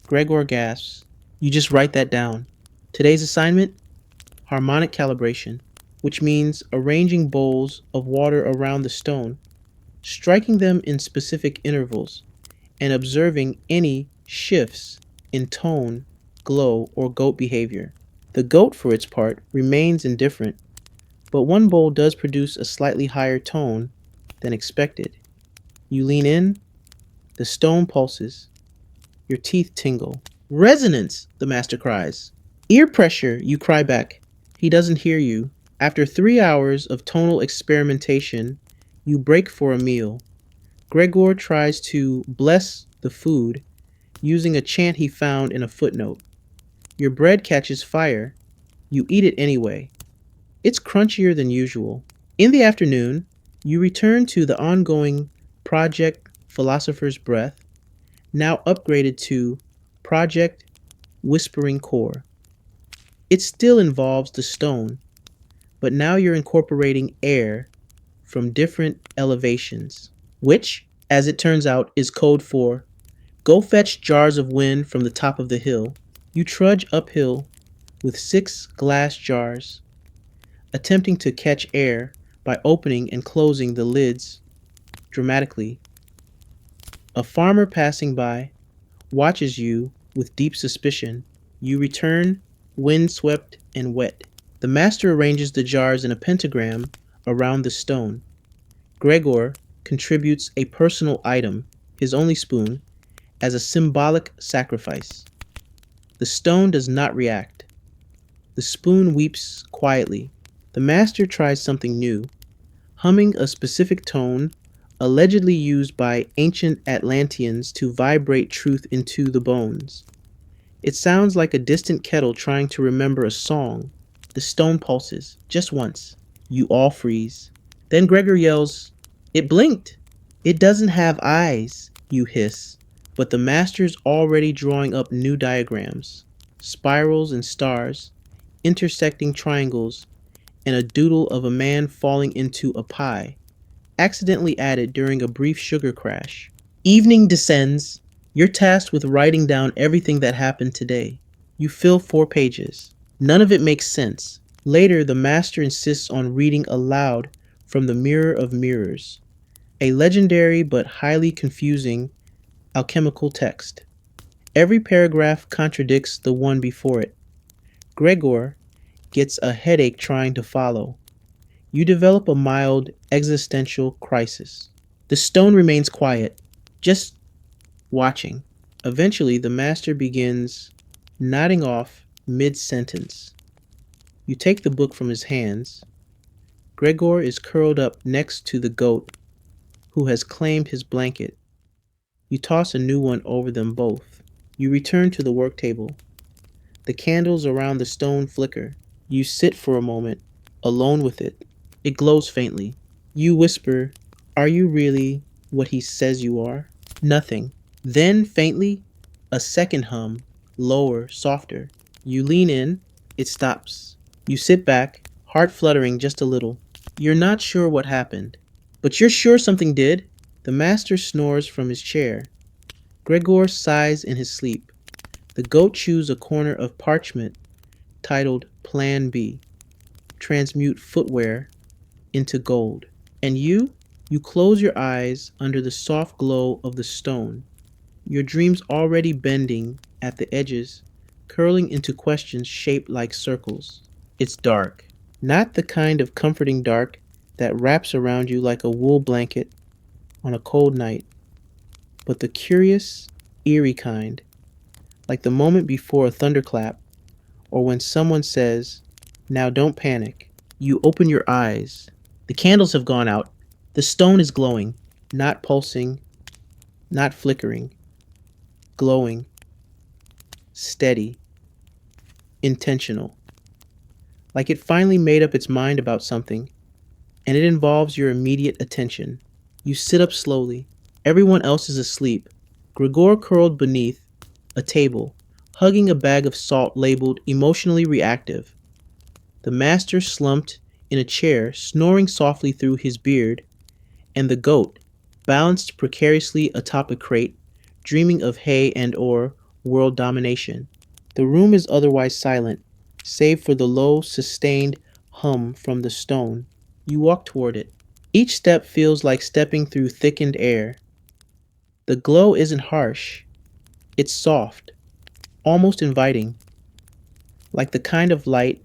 Gregor gasps. You just write that down. Today's assignment? Harmonic calibration, which means arranging bowls of water around the stone, striking them in specific intervals, and observing any shifts in tone, glow, or goat behavior. The goat, for its part, remains indifferent, but one bowl does produce a slightly higher tone than expected. You lean in, the stone pulses, your teeth tingle. Resonance, the master cries. Ear pressure, you cry back. He doesn't hear you. After 3 hours of tonal experimentation, you break for a meal. Gregor tries to bless the food using a chant he found in a footnote. Your bread catches fire. You eat it anyway. It's crunchier than usual. In the afternoon, you return to the ongoing Project Philosopher's Breath, now upgraded to Project Whispering Core. It still involves the stone, but now you're incorporating air from different elevations, which, as it turns out, is code for go fetch jars of wind from the top of the hill. You trudge uphill with 6 glass jars, attempting to catch air by opening and closing the lids dramatically. A farmer passing by watches you with deep suspicion. You return, wind-swept and wet. The master arranges the jars in a pentagram around the stone. Gregor contributes a personal item, his only spoon, as a symbolic sacrifice. The stone does not react. The spoon weeps quietly. The master tries something new, humming a specific tone allegedly used by ancient Atlanteans to vibrate truth into the bones. It sounds like a distant kettle trying to remember a song. The stone pulses, just once. You all freeze. Then Gregor yells, "It blinked!" "It doesn't have eyes," you hiss, but the master's already drawing up new diagrams, spirals and stars, intersecting triangles, and a doodle of a man falling into a pie, accidentally added during a brief sugar crash. Evening descends. You're tasked with writing down everything that happened today. You fill 4 pages. None of it makes sense. Later, the master insists on reading aloud from the Mirror of Mirrors, a legendary but highly confusing alchemical text. Every paragraph contradicts the one before it. Gregor gets a headache trying to follow. You develop a mild existential crisis. The stone remains quiet, just watching. Eventually, the master begins nodding off mid sentence. You take the book from his hands. Gregor is curled up next to the goat, who has claimed his blanket. You toss a new one over them both. You return to the work table. The candles around the stone flicker. You sit for a moment, alone with it. It glows faintly. You whisper, "Are you really what he says you are?" Nothing. Then, faintly, a second hum, lower, softer. You lean in, it stops. You sit back, heart fluttering just a little. You're not sure what happened, but you're sure something did. The master snores from his chair. Gregor sighs in his sleep. The goat chews a corner of parchment titled Plan B. Transmute footwear into gold. And you close your eyes under the soft glow of the stone, your dreams already bending at the edges, curling into questions shaped like circles. It's dark. Not the kind of comforting dark that wraps around you like a wool blanket on a cold night, but the curious, eerie kind, like the moment before a thunderclap, or when someone says, "Now don't panic." You open your eyes. The candles have gone out. The stone is glowing, not pulsing, not flickering, glowing, steady, intentional. Like it finally made up its mind about something, and it involves your immediate attention. You sit up slowly. Everyone else is asleep. Gregor curled beneath a table, hugging a bag of salt labeled emotionally reactive. The master slumped in a chair, snoring softly through his beard, and the goat, balanced precariously atop a crate, dreaming of hay and or world domination. The room is otherwise silent, save for the low, sustained hum from the stone. You walk toward it. Each step feels like stepping through thickened air. The glow isn't harsh. It's soft, almost inviting, like the kind of light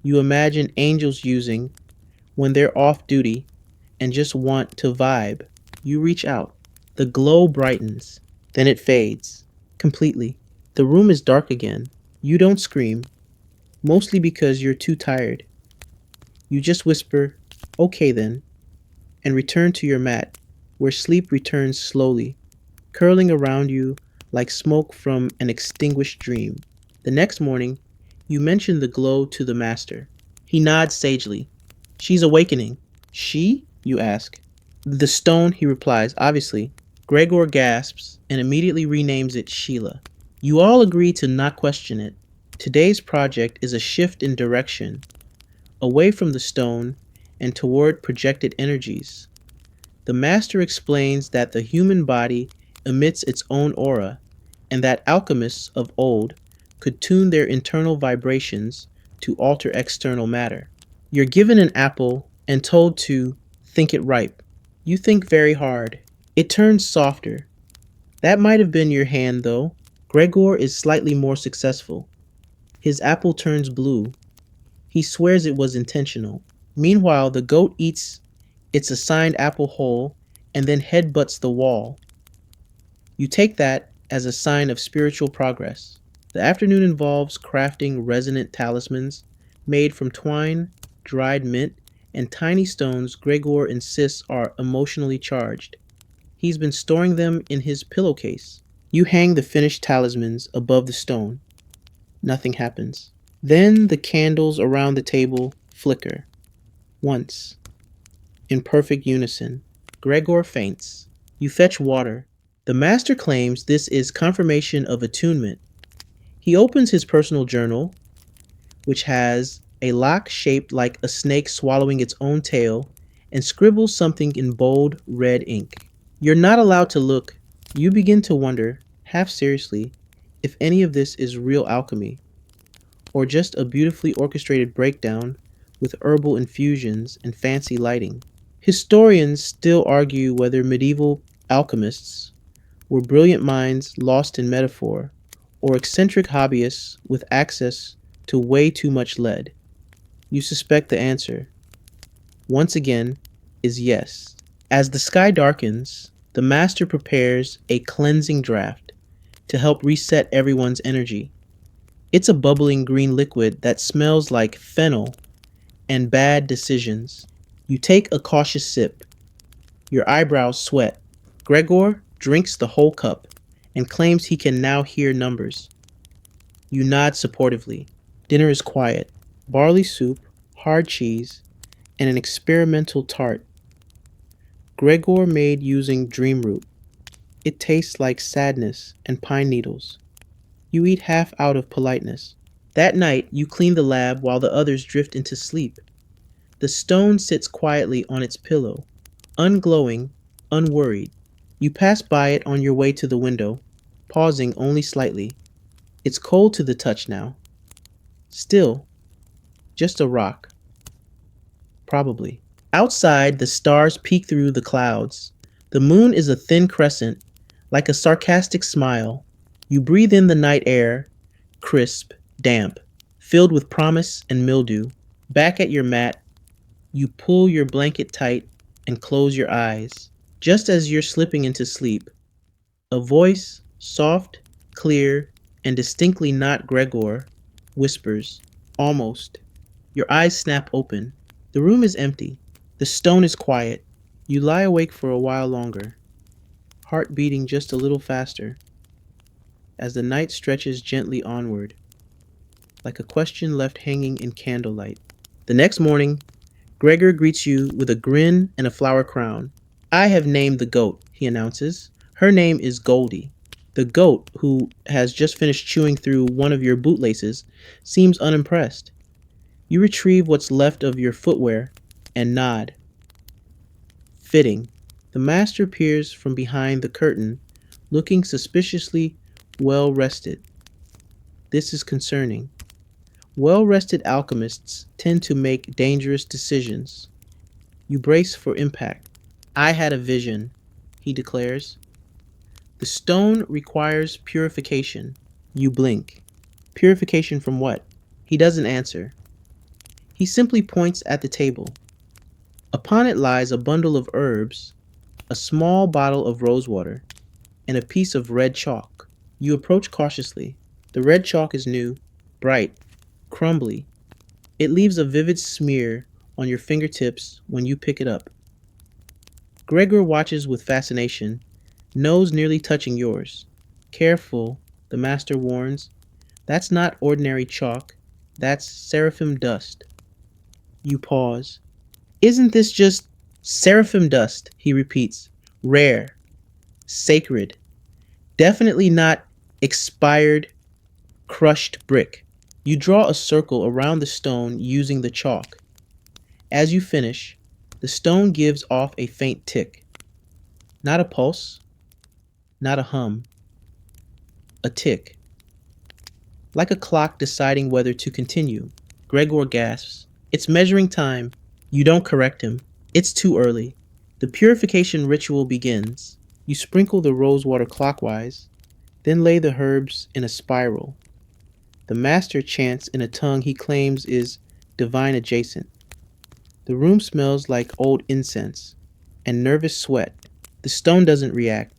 you imagine angels using when they're off duty and just want to vibe. You reach out. The glow brightens. Then it fades. Completely. The room is dark again. You don't scream, mostly because you're too tired. You just whisper, "Okay then," and return to your mat, where sleep returns slowly, curling around you like smoke from an extinguished dream. The next morning, you mention the glow to the master. He nods sagely. "She's awakening." "She?" you ask. "The stone," he replies, obviously. Gregor gasps and immediately renames it Sheila. You all agree to not question it. Today's project is a shift in direction, away from the stone and toward projected energies. The master explains that the human body emits its own aura, and that alchemists of old could tune their internal vibrations to alter external matter. You're given an apple and told to think it ripe. You think very hard. It turns softer. That might have been your hand, though. Gregor is slightly more successful. His apple turns blue. He swears it was intentional. Meanwhile, the goat eats its assigned apple whole and then headbutts the wall. You take that as a sign of spiritual progress. The afternoon involves crafting resonant talismans made from twine, dried mint, and tiny stones Gregor insists are emotionally charged. He's been storing them in his pillowcase. You hang the finished talismans above the stone. Nothing happens. Then the candles around the table flicker. Once, in perfect unison. Gregor faints. You fetch water. The master claims this is confirmation of attunement. He opens his personal journal, which has a lock shaped like a snake swallowing its own tail, and scribbles something in bold red ink. You're not allowed to look. You begin to wonder, half seriously, if any of this is real alchemy, or just a beautifully orchestrated breakdown with herbal infusions and fancy lighting. Historians still argue whether medieval alchemists were brilliant minds lost in metaphor, or eccentric hobbyists with access to way too much lead. You suspect the answer, once again, is yes. As the sky darkens, the master prepares a cleansing draft to help reset everyone's energy. It's a bubbling green liquid that smells like fennel and bad decisions. You take a cautious sip. Your eyebrows sweat. Gregor drinks the whole cup and claims he can now hear numbers. You nod supportively. Dinner is quiet. Barley soup, hard cheese, and an experimental tart. Gregor made using dream root. It tastes like sadness and pine needles. You eat half out of politeness. That night, you clean the lab while the others drift into sleep. The stone sits quietly on its pillow, unglowing, unworried. You pass by it on your way to the window, pausing only slightly. It's cold to the touch now. Still, just a rock. Probably. Outside, the stars peek through the clouds. The moon is a thin crescent, like a sarcastic smile. You breathe in the night air, crisp, damp, filled with promise and mildew. Back at your mat, you pull your blanket tight and close your eyes. Just as you're slipping into sleep, a voice, soft, clear, and distinctly not Gregor, whispers, almost. Your eyes snap open. The room is empty. The stone is quiet. You lie awake for a while longer, heart beating just a little faster, as the night stretches gently onward, like a question left hanging in candlelight. The next morning, Gregor greets you with a grin and a flower crown. I have named the goat, he announces. Her name is Goldie. The goat, who has just finished chewing through one of your bootlaces, seems unimpressed. You retrieve what's left of your footwear and nod. Fitting. The master peers from behind the curtain, looking suspiciously well rested. This is concerning. Well rested alchemists tend to make dangerous decisions. You brace for impact. I had a vision, he declares. The stone requires purification. You blink. Purification from what? He doesn't answer. He simply points at the table. Upon it lies a bundle of herbs, a small bottle of rosewater, and a piece of red chalk. You approach cautiously. The red chalk is new, bright, crumbly. It leaves a vivid smear on your fingertips when you pick it up. Gregor watches with fascination, nose nearly touching yours. Careful, the master warns. That's not ordinary chalk. That's seraphim dust. You pause. Isn't this just seraphim dust? He repeats. Rare. Sacred. Definitely not expired, crushed brick. You draw a circle around the stone using the chalk. As you finish, the stone gives off a faint tick. Not a pulse, not a hum. A tick. Like a clock deciding whether to continue. Gregor gasps. It's measuring time. You don't correct him. It's too early. The purification ritual begins. You sprinkle the rosewater clockwise, then lay the herbs in a spiral. The master chants in a tongue he claims is divine adjacent. The room smells like old incense and nervous sweat. The stone doesn't react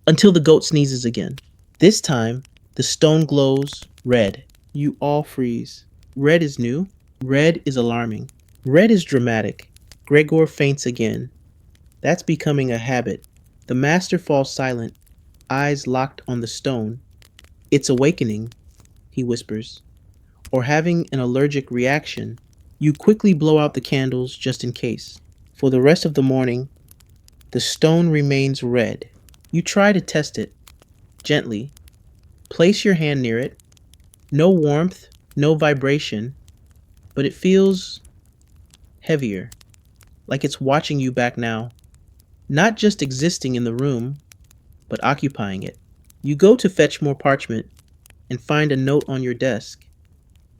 until the goat sneezes again. This time, the stone glows red. You all freeze. Red is new. Red is alarming. Red is dramatic. Gregor faints again. That's becoming a habit. The master falls silent, eyes locked on the stone. It's awakening, he whispers. or having an allergic reaction, you quickly blow out the candles just in case. For the rest of the morning, the stone remains red. You try to test it gently. Place your hand near it. No warmth, no vibration, but it feels heavier, like it's watching you back now, not just existing in the room, but occupying it. You go to fetch more parchment and find a note on your desk.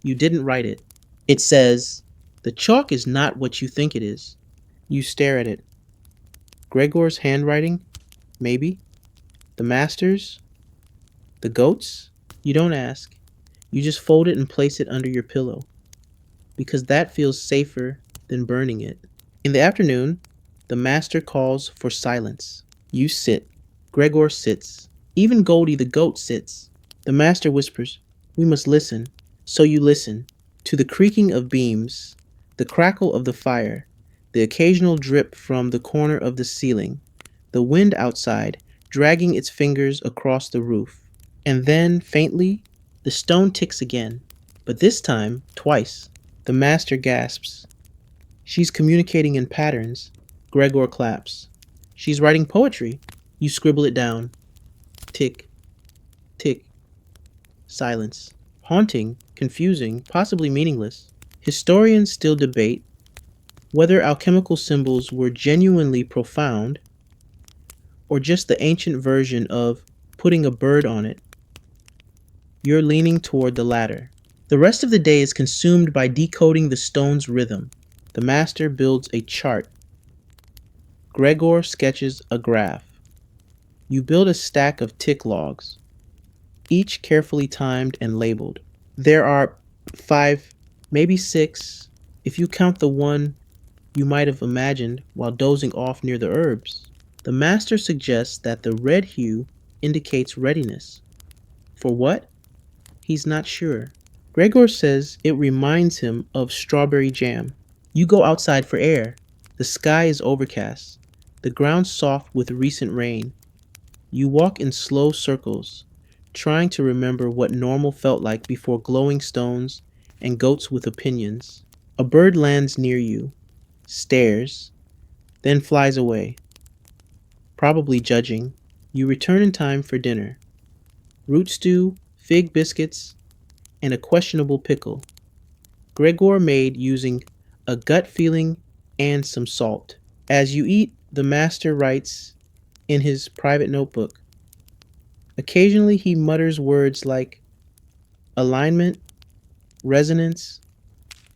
You didn't write it. It says, "The chalk is not what you think it is." You stare at it. Gregor's handwriting? Maybe. The master's? The goat's? You don't ask. You just fold it and place it under your pillow, because that feels safer than burning it. In the afternoon, the master calls for silence. You sit. Gregor sits. Even Goldie the goat sits. The master whispers, "We must listen." So you listen to the creaking of beams, the crackle of the fire, the occasional drip from the corner of the ceiling, the wind outside dragging its fingers across the roof. And then, faintly, the stone ticks again, but this time, twice. The master gasps. "She's communicating in patterns." Gregor claps. "She's writing poetry." You scribble it down. Tick, tick, silence. Haunting, confusing, possibly meaningless. Historians still debate whether alchemical symbols were genuinely profound or just the ancient version of putting a bird on it. You're leaning toward the latter. The rest of the day is consumed by decoding the stone's rhythm. The master builds a chart. Gregor sketches a graph. You build a stack of tick logs, each carefully timed and labeled. There are 5, maybe 6, if you count the one you might have imagined while dozing off near the herbs. The master suggests that the red hue indicates readiness. For what? He's not sure. Gregor says it reminds him of strawberry jam. You go outside for air. The sky is overcast, the ground soft with recent rain. You walk in slow circles, trying to remember what normal felt like before glowing stones and goats with opinions. A bird lands near you, stares, then flies away, probably judging. You return in time for dinner. Root stew, fig biscuits, and a questionable pickle. Gregor made using a gut feeling and some salt. As you eat, the master writes in his private notebook. Occasionally he mutters words like alignment, resonance,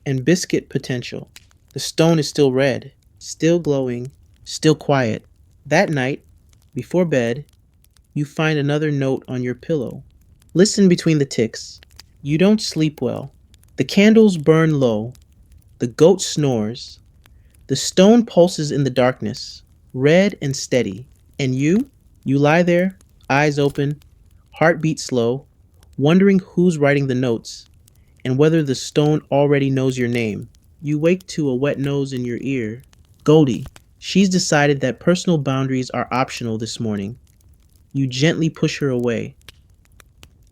and biscuit potential. The stone is still red, still glowing, still quiet. That night, before bed, you find another note on your pillow. Listen between the ticks. You don't sleep well. The candles burn low. The goat snores. The stone pulses in the darkness, red and steady. And you? You lie there, eyes open, heartbeat slow, wondering who's writing the notes and whether the stone already knows your name. You wake to a wet nose in your ear. Goldie. She's decided that personal boundaries are optional this morning. You gently push her away,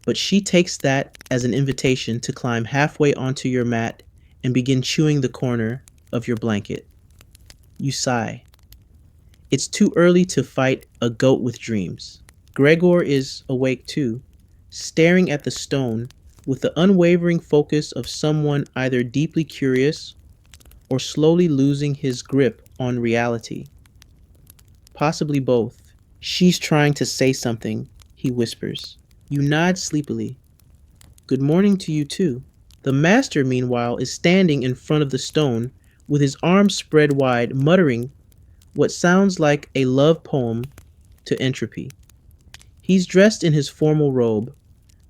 but she takes that as an invitation to climb halfway onto your mat and begin chewing the corner of your blanket. You sigh. It's too early to fight a goat with dreams. Gregor is awake too, staring at the stone with the unwavering focus of someone either deeply curious or slowly losing his grip on reality. Possibly both. "She's trying to say something," he whispers. You nod sleepily. "Good morning to you too." The master, meanwhile, is standing in front of the stone with his arms spread wide, muttering what sounds like a love poem to entropy. He's dressed in his formal robe,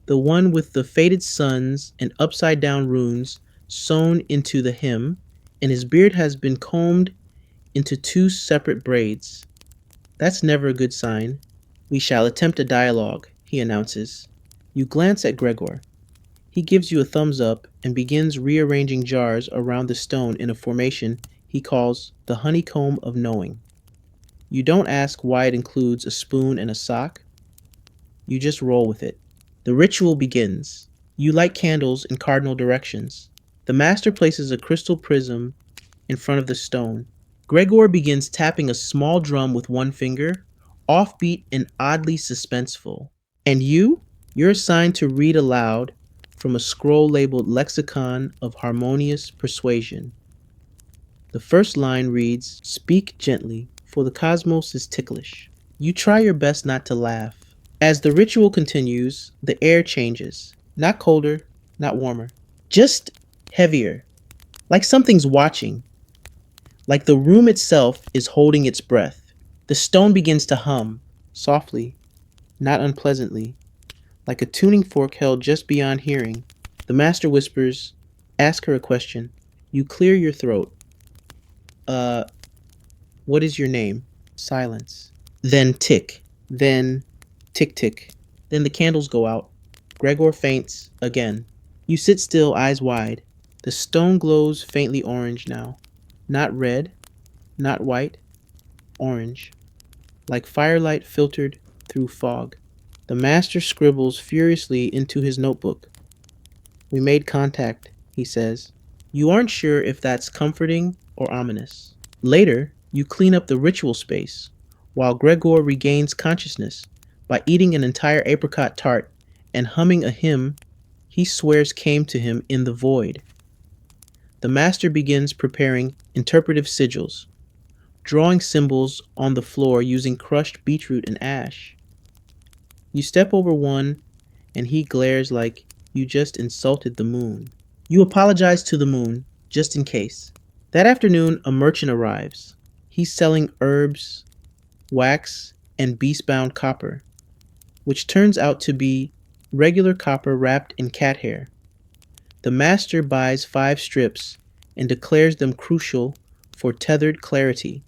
the one with the faded suns and upside down runes sewn into the hem, and his beard has been combed into 2 separate braids. That's never a good sign. "We shall attempt a dialogue," he announces. You glance at Gregor. He gives you a thumbs up and begins rearranging jars around the stone in a formation he calls the honeycomb of knowing. You don't ask why it includes a spoon and a sock. You just roll with it. The ritual begins. You light candles in cardinal directions. The master places a crystal prism in front of the stone. Gregor begins tapping a small drum with one finger, offbeat and oddly suspenseful. And you're assigned to read aloud from a scroll labeled Lexicon of Harmonious Persuasion. The first line reads, "Speak gently, for the cosmos is ticklish." You try your best not to laugh. As the ritual continues, the air changes. Not colder, not warmer. Just heavier. Like something's watching. Like the room itself is holding its breath. The stone begins to hum, softly, not unpleasantly, like a tuning fork held just beyond hearing. The master whispers, "Ask her a question." You clear your throat. Uh, what is your name? Silence. Then tick. Then tick tick. Then the candles go out. Gregor faints again. You sit still, eyes wide. The stone glows faintly orange now. Not red, not white, orange. Like firelight filtered through fog. The master scribbles furiously into his notebook. "We made contact," he says. You aren't sure if that's comforting or ominous. Later, you clean up the ritual space, while Gregor regains consciousness by eating an entire apricot tart and humming a hymn he swears came to him in the void. The master begins preparing interpretive sigils, drawing symbols on the floor using crushed beetroot and ash. You step over one, and he glares like you just insulted the moon. You apologize to the moon, just in case. That afternoon, a merchant arrives. He's selling herbs, wax, and beast-bound copper, which turns out to be regular copper wrapped in cat hair. The master buys 5 strips and declares them crucial for tethered clarity.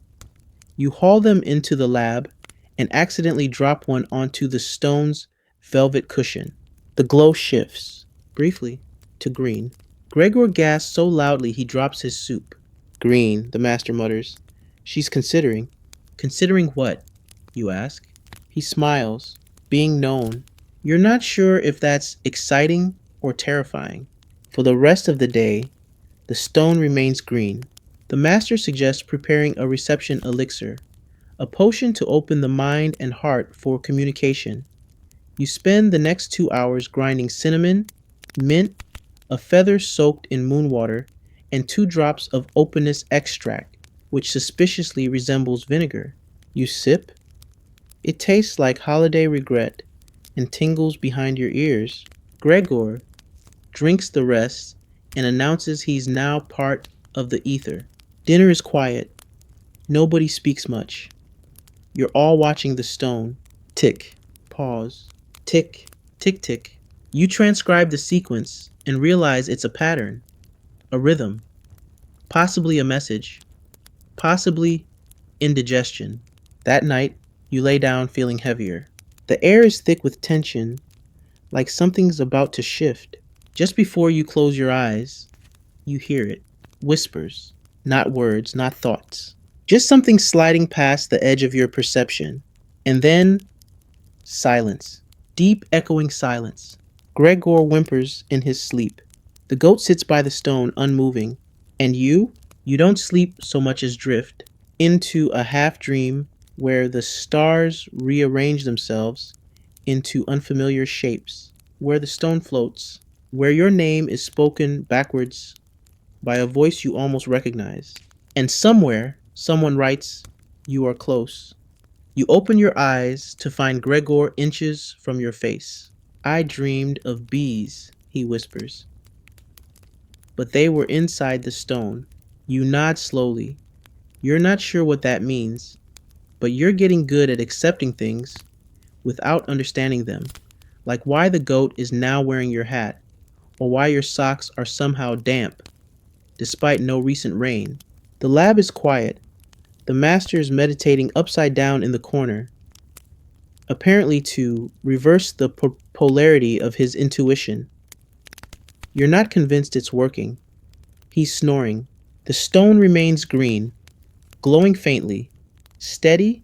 You haul them into the lab and accidentally drop one onto the stone's velvet cushion. The glow shifts, briefly, to green. Gregor gasps so loudly he drops his soup. "Green," the master mutters. "She's considering." "Considering what?" you ask. He smiles, being known. You're not sure if that's exciting or terrifying. For the rest of the day, the stone remains green. The master suggests preparing a reception elixir, a potion to open the mind and heart for communication. You spend the next 2 hours grinding cinnamon, mint, a feather soaked in moon water, and 2 drops of openness extract, which suspiciously resembles vinegar. You sip. It tastes like holiday regret and tingles behind your ears. Gregor drinks the rest and announces he's now part of the ether. Dinner is quiet. Nobody speaks much. You're all watching the stone. Tick. Pause. Tick. Tick tick. You transcribe the sequence and realize it's a pattern, a rhythm, possibly a message, possibly indigestion. That night, you lay down feeling heavier. The air is thick with tension, like something's about to shift. Just before you close your eyes, you hear it. Whispers, not words, not thoughts. Just something sliding past the edge of your perception. And then, silence. Deep, echoing silence. Gregor whimpers in his sleep. The goat sits by the stone, unmoving. And you don't sleep so much as drift into a half-dream where the stars rearrange themselves into unfamiliar shapes, where the stone floats, where your name is spoken backwards by a voice you almost recognize. And somewhere, someone writes, "You are close." You open your eyes to find Gregor inches from your face. "I dreamed of bees," he whispers. But they were inside the stone. You nod slowly. You're not sure what that means, but you're getting good at accepting things without understanding them, like why the goat is now wearing your hat, or why your socks are somehow damp, despite no recent rain. The lab is quiet. The master is meditating upside down in the corner, apparently to reverse the polarity of his intuition. You're not convinced it's working. He's snoring. The stone remains green, glowing faintly, steady,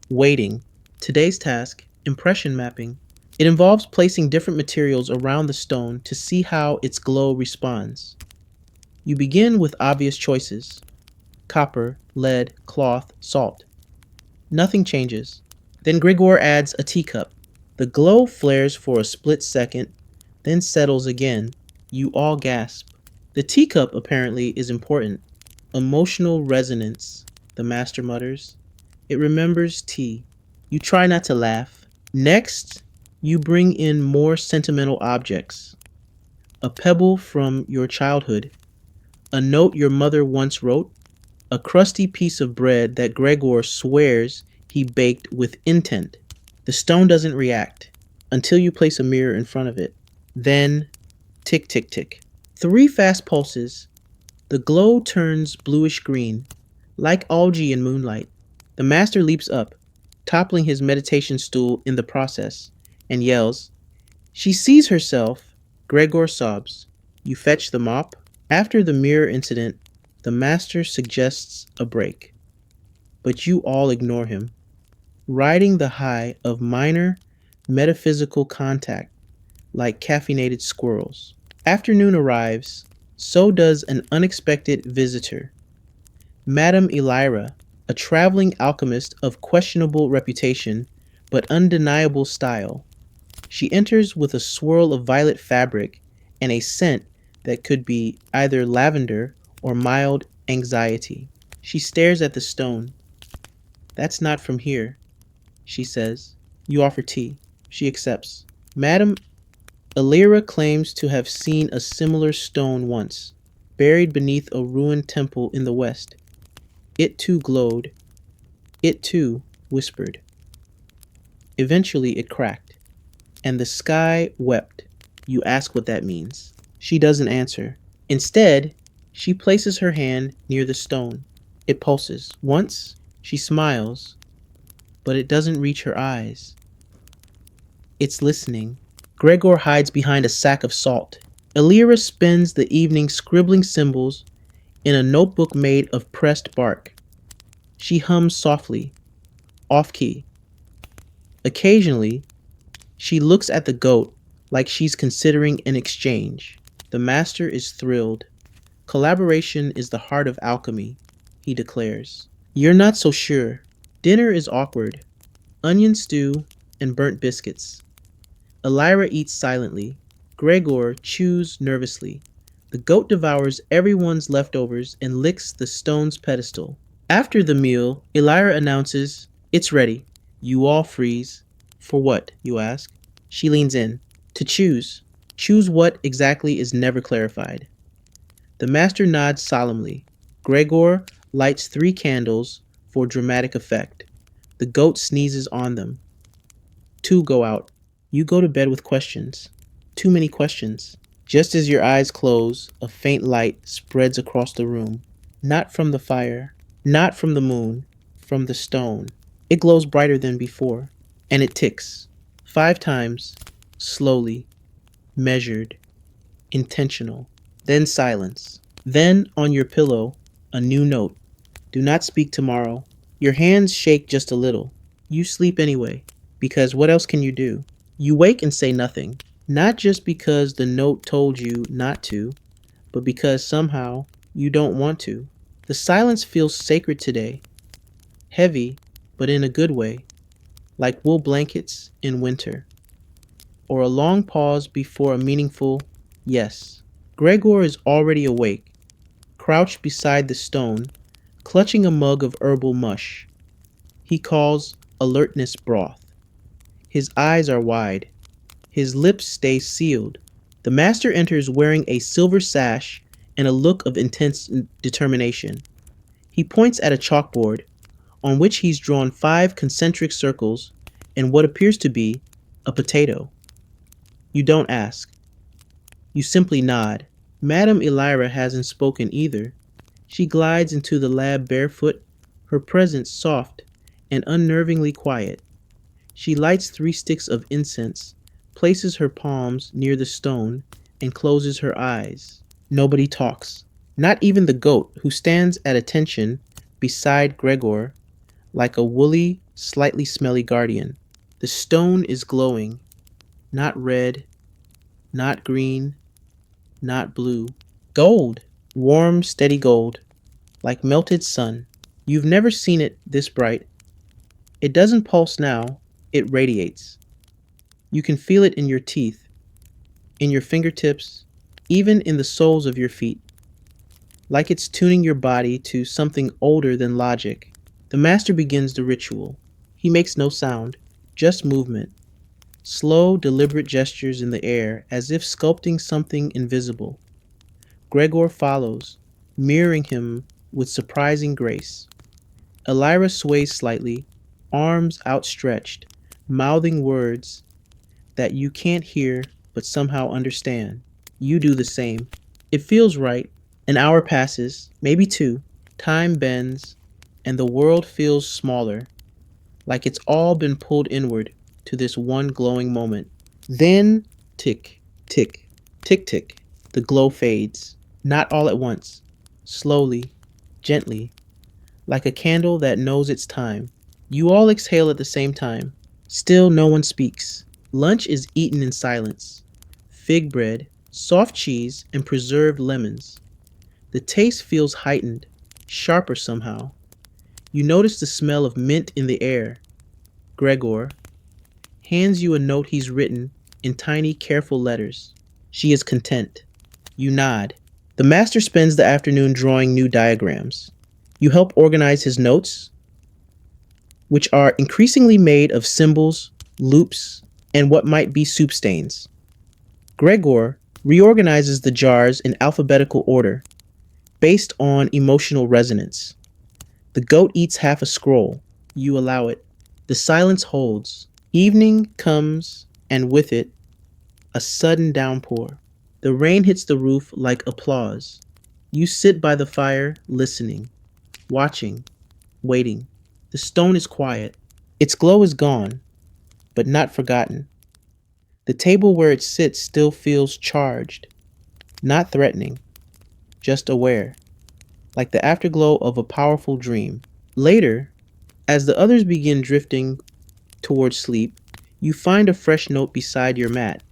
waiting. Today's task, impression mapping. It involves placing different materials around the stone to see how its glow responds. You begin with obvious choices: copper, lead, cloth, salt. Nothing changes. Then Grigor adds a teacup. The glow flares for a split second, then settles again. You all gasp. The teacup apparently is important. Emotional resonance, the master mutters. It remembers tea. You try not to laugh. Next, you bring in more sentimental objects: a pebble from your childhood, a note your mother once wrote, a crusty piece of bread that Gregor swears he baked with intent. The stone doesn't react until you place a mirror in front of it. Then, tick, tick, tick. 3 fast pulses. The glow turns bluish green, like algae in moonlight. The master leaps up, toppling his meditation stool in the process, and yells. She sees herself. Gregor sobs. You fetch the mop. After the mirror incident, the master suggests a break, but you all ignore him, riding the high of minor metaphysical contact like caffeinated squirrels. Afternoon arrives, so does an unexpected visitor. Madame Elira, a traveling alchemist of questionable reputation but undeniable style. She enters with a swirl of violet fabric and a scent that could be either lavender or mild anxiety. She stares at the stone. That's not from here, she says. You offer tea. She accepts. Madame Elira claims to have seen a similar stone once, buried beneath a ruined temple in the west. It too glowed. It too whispered. Eventually it cracked, and the sky wept. You ask what that means. She doesn't answer. Instead, she places her hand near the stone. It pulses. Once, she smiles, but it doesn't reach her eyes. It's listening. Gregor hides behind a sack of salt. Elira spends the evening scribbling symbols in a notebook made of pressed bark. She hums softly, off key. Occasionally, she looks at the goat like she's considering an exchange. The master is thrilled. Collaboration is the heart of alchemy, he declares. You're not so sure. Dinner is awkward. Onion stew and burnt biscuits. Elira eats silently. Gregor chews nervously. The goat devours everyone's leftovers and licks the stone's pedestal. After the meal, Elira announces, "It's ready." You all freeze. For what, you ask? She leans in. To choose. Choose what exactly is never clarified. The master nods solemnly. Gregor lights 3 candles for dramatic effect. The goat sneezes on them. 2 go out. You go to bed with questions. Too many questions. Just as your eyes close, a faint light spreads across the room. Not from the fire, not from the moon, from the stone. It glows brighter than before, and it ticks. 5 times, slowly, measured, intentional. Then silence. Then, on your pillow, a new note. Do not speak tomorrow. Your hands shake just a little. You sleep anyway, because what else can you do? You wake and say nothing. Not just because the note told you not to, but because somehow you don't want to. The silence feels sacred today. Heavy, but in a good way, like wool blankets in winter. Or a long pause before a meaningful yes. Gregor is already awake, crouched beside the stone, clutching a mug of herbal mush. He calls alertness broth. His eyes are wide. His lips stay sealed. The master enters wearing a silver sash and a look of intense determination. He points at a chalkboard on which he's drawn 5 concentric circles and what appears to be a potato. You don't ask. You simply nod. Madame Elira hasn't spoken either. She glides into the lab barefoot, her presence soft and unnervingly quiet. She lights 3 sticks of incense, places her palms near the stone, and closes her eyes. Nobody talks. Not even the goat, who stands at attention beside Gregor like a woolly, slightly smelly guardian. The stone is glowing. Not red, not green, not blue. Gold. Warm, steady gold, like melted sun. You've never seen it this bright. It doesn't pulse now, it radiates. You can feel it in your teeth, in your fingertips, even in the soles of your feet, like it's tuning your body to something older than logic. The master begins the ritual. He makes no sound, just movement, slow, deliberate gestures in the air as if sculpting something invisible. Gregor follows, mirroring him with surprising grace. Elira sways slightly, arms outstretched, mouthing words that you can't hear but somehow understand. You do the same. It feels right. An hour passes, maybe two. Time bends, and the world feels smaller, like it's all been pulled inward to this one glowing moment. Then, tick, tick, tick, tick. The glow fades, not all at once, slowly, gently, like a candle that knows its time. You all exhale at the same time. Still, no one speaks. Lunch is eaten in silence. Fig bread, soft cheese, and preserved lemons. The taste feels heightened, sharper somehow. You notice the smell of mint in the air. Gregor hands you a note he's written in tiny, careful letters. She is content. You nod. The master spends the afternoon drawing new diagrams. You help organize his notes, which are increasingly made of symbols, loops, and what might be soup stains. Gregor reorganizes the jars in alphabetical order, based on emotional resonance. The goat eats half a scroll. You allow it. The silence holds. Evening comes, and with it, a sudden downpour. The rain hits the roof like applause. You sit by the fire, listening, watching, waiting. The stone is quiet. Its glow is gone, but not forgotten. The table where it sits still feels charged, not threatening, just aware, like the afterglow of a powerful dream. Later, as the others begin drifting towards sleep, you find a fresh note beside your mat.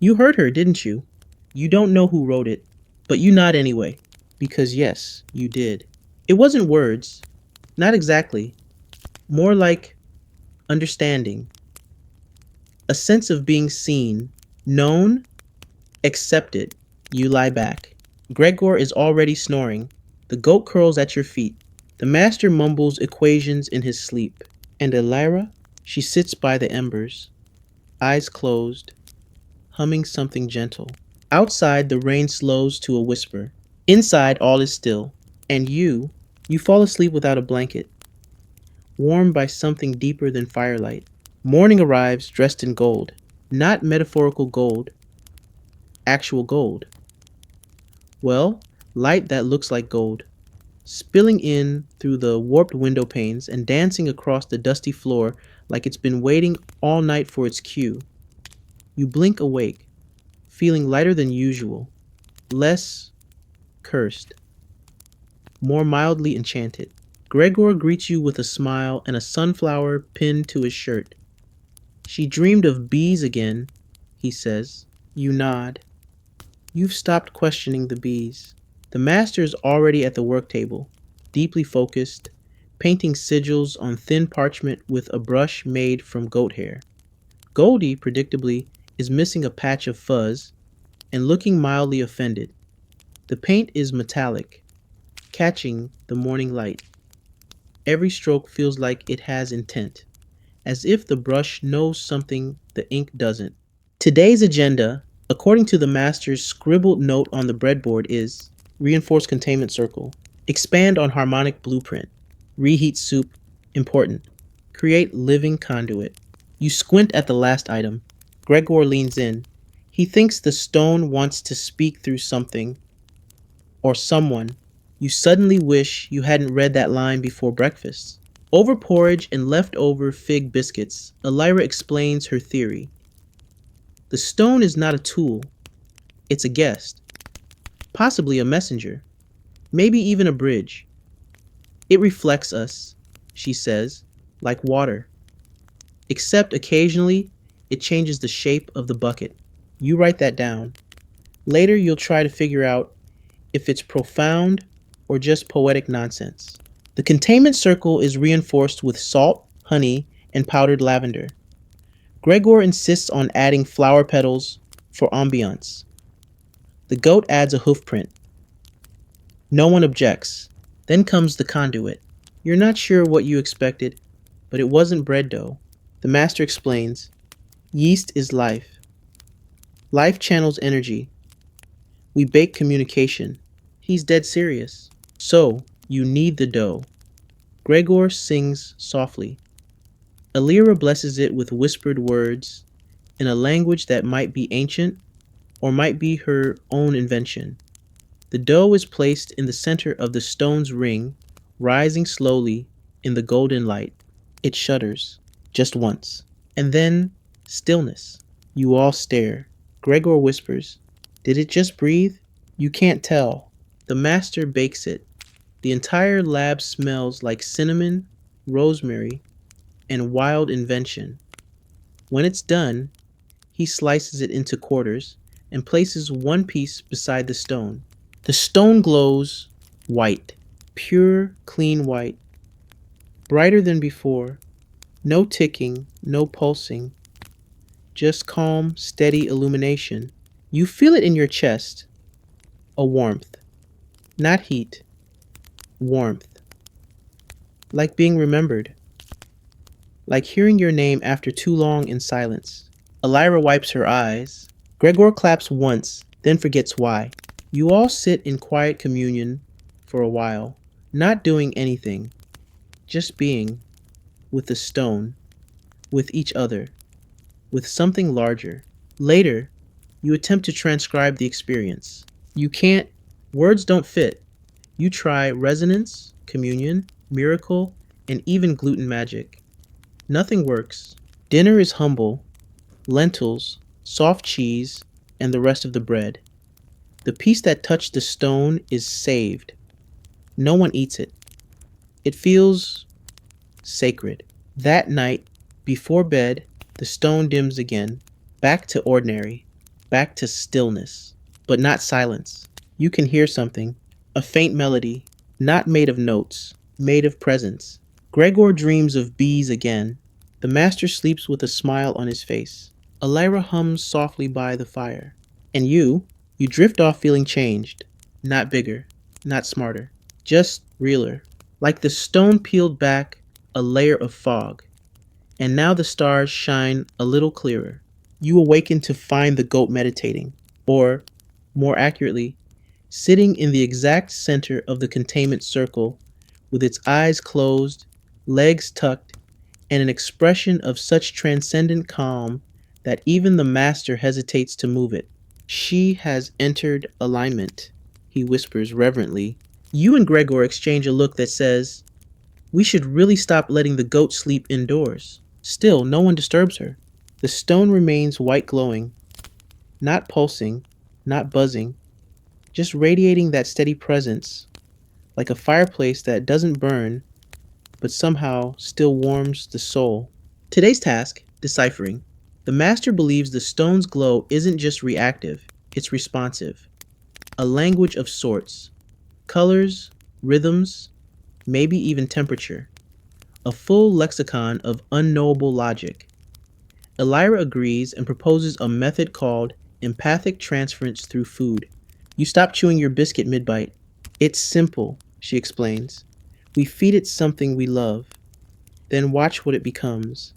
You heard her, didn't you? You don't know who wrote it, but you nod anyway, because yes, you did. It wasn't words, not exactly, more like understanding, a sense of being seen, known, accepted. You lie back. Gregor is already snoring. The goat curls at your feet. The master mumbles equations in his sleep. And Elira, she sits by the embers, eyes closed, humming something gentle. Outside, the rain slows to a whisper. Inside, all is still. And you fall asleep without a blanket, warmed by something deeper than firelight. Morning arrives dressed in gold. Not metaphorical gold, actual gold. Well, light that looks like gold, spilling in through the warped window panes and dancing across the dusty floor like it's been waiting all night for its cue. You blink awake, feeling lighter than usual, less cursed, more mildly enchanted. Gregor greets you with a smile and a sunflower pinned to his shirt. She dreamed of bees again, he says. You nod. You've stopped questioning the bees. The master is already at the work table, deeply focused, painting sigils on thin parchment with a brush made from goat hair. Goldie, predictably, is missing a patch of fuzz and looking mildly offended. The paint is metallic, catching the morning light. Every stroke feels like it has intent, as if the brush knows something the ink doesn't. Today's agenda, according to the master's scribbled note on the breadboard, is reinforce containment circle, expand on harmonic blueprint, reheat soup, important, create living conduit. You squint at the last item. Gregor leans in. He thinks the stone wants to speak through something or someone. You suddenly wish you hadn't read that line before breakfast. Over porridge and leftover fig biscuits, Elira explains her theory. The stone is not a tool, it's a guest, possibly a messenger, maybe even a bridge. It reflects us, she says, like water, except occasionally It changes the shape of the bucket. You write that down. Later, you'll try to figure out if it's profound or just poetic nonsense. The containment circle is reinforced with salt, honey, and powdered lavender. Gregor insists on adding flower petals for ambiance. The goat adds a hoof print. No one objects. Then comes the conduit. You're not sure what you expected, but it wasn't bread dough. The master explains, yeast is life. Life channels energy. We bake communication. He's dead serious. So, you need the dough. Gregor sings softly. Alira blesses it with whispered words in a language that might be ancient or might be her own invention. The dough is placed in the center of the stone's ring, rising slowly in the golden light. It shudders, just once. And then, stillness. You all stare. Gregor whispers, did it just breathe? You can't tell. The master bakes it. The entire lab smells like cinnamon, rosemary, and wild invention. When it's done, he slices it into quarters and places one piece beside the stone. The stone glows white, pure, clean white, brighter than before. No ticking, no pulsing, just calm, steady illumination. You feel it in your chest, a warmth, not heat, warmth, like being remembered, like hearing your name after too long in silence. Elira wipes her eyes. Gregor claps once, then forgets why. You all sit in quiet communion for a while, not doing anything, just being, with the stone, with each other, with something larger. Later, you attempt to transcribe the experience. You can't, words don't fit. You try resonance, communion, miracle, and even gluten magic. Nothing works. Dinner is humble, lentils, soft cheese, and the rest of the bread. The piece that touched the stone is saved. No one eats it. It feels sacred. That night, before bed, the stone dims again, back to ordinary, back to stillness, but not silence. You can hear something, a faint melody, not made of notes, made of presence. Gregor dreams of bees again. The master sleeps with a smile on his face. Elira hums softly by the fire. And you drift off feeling changed, not bigger, not smarter, just realer. Like the stone peeled back a layer of fog, and now the stars shine a little clearer. You awaken to find the goat meditating, or, more accurately, sitting in the exact center of the containment circle with its eyes closed, legs tucked, and an expression of such transcendent calm that even the master hesitates to move it. She has entered alignment, he whispers reverently. You and Gregor exchange a look that says, we should really stop letting the goat sleep indoors. Still, no one disturbs her. The stone remains white glowing, not pulsing, not buzzing, just radiating that steady presence, like a fireplace that doesn't burn, but somehow still warms the soul. Today's task, deciphering. The master believes the stone's glow isn't just reactive, it's responsive. A language of sorts. Colors, rhythms, maybe even temperature. A full lexicon of unknowable logic. Elira agrees and proposes a method called empathic transference through food. You stop chewing your biscuit mid-bite. It's simple, she explains. We feed it something we love, then watch what it becomes.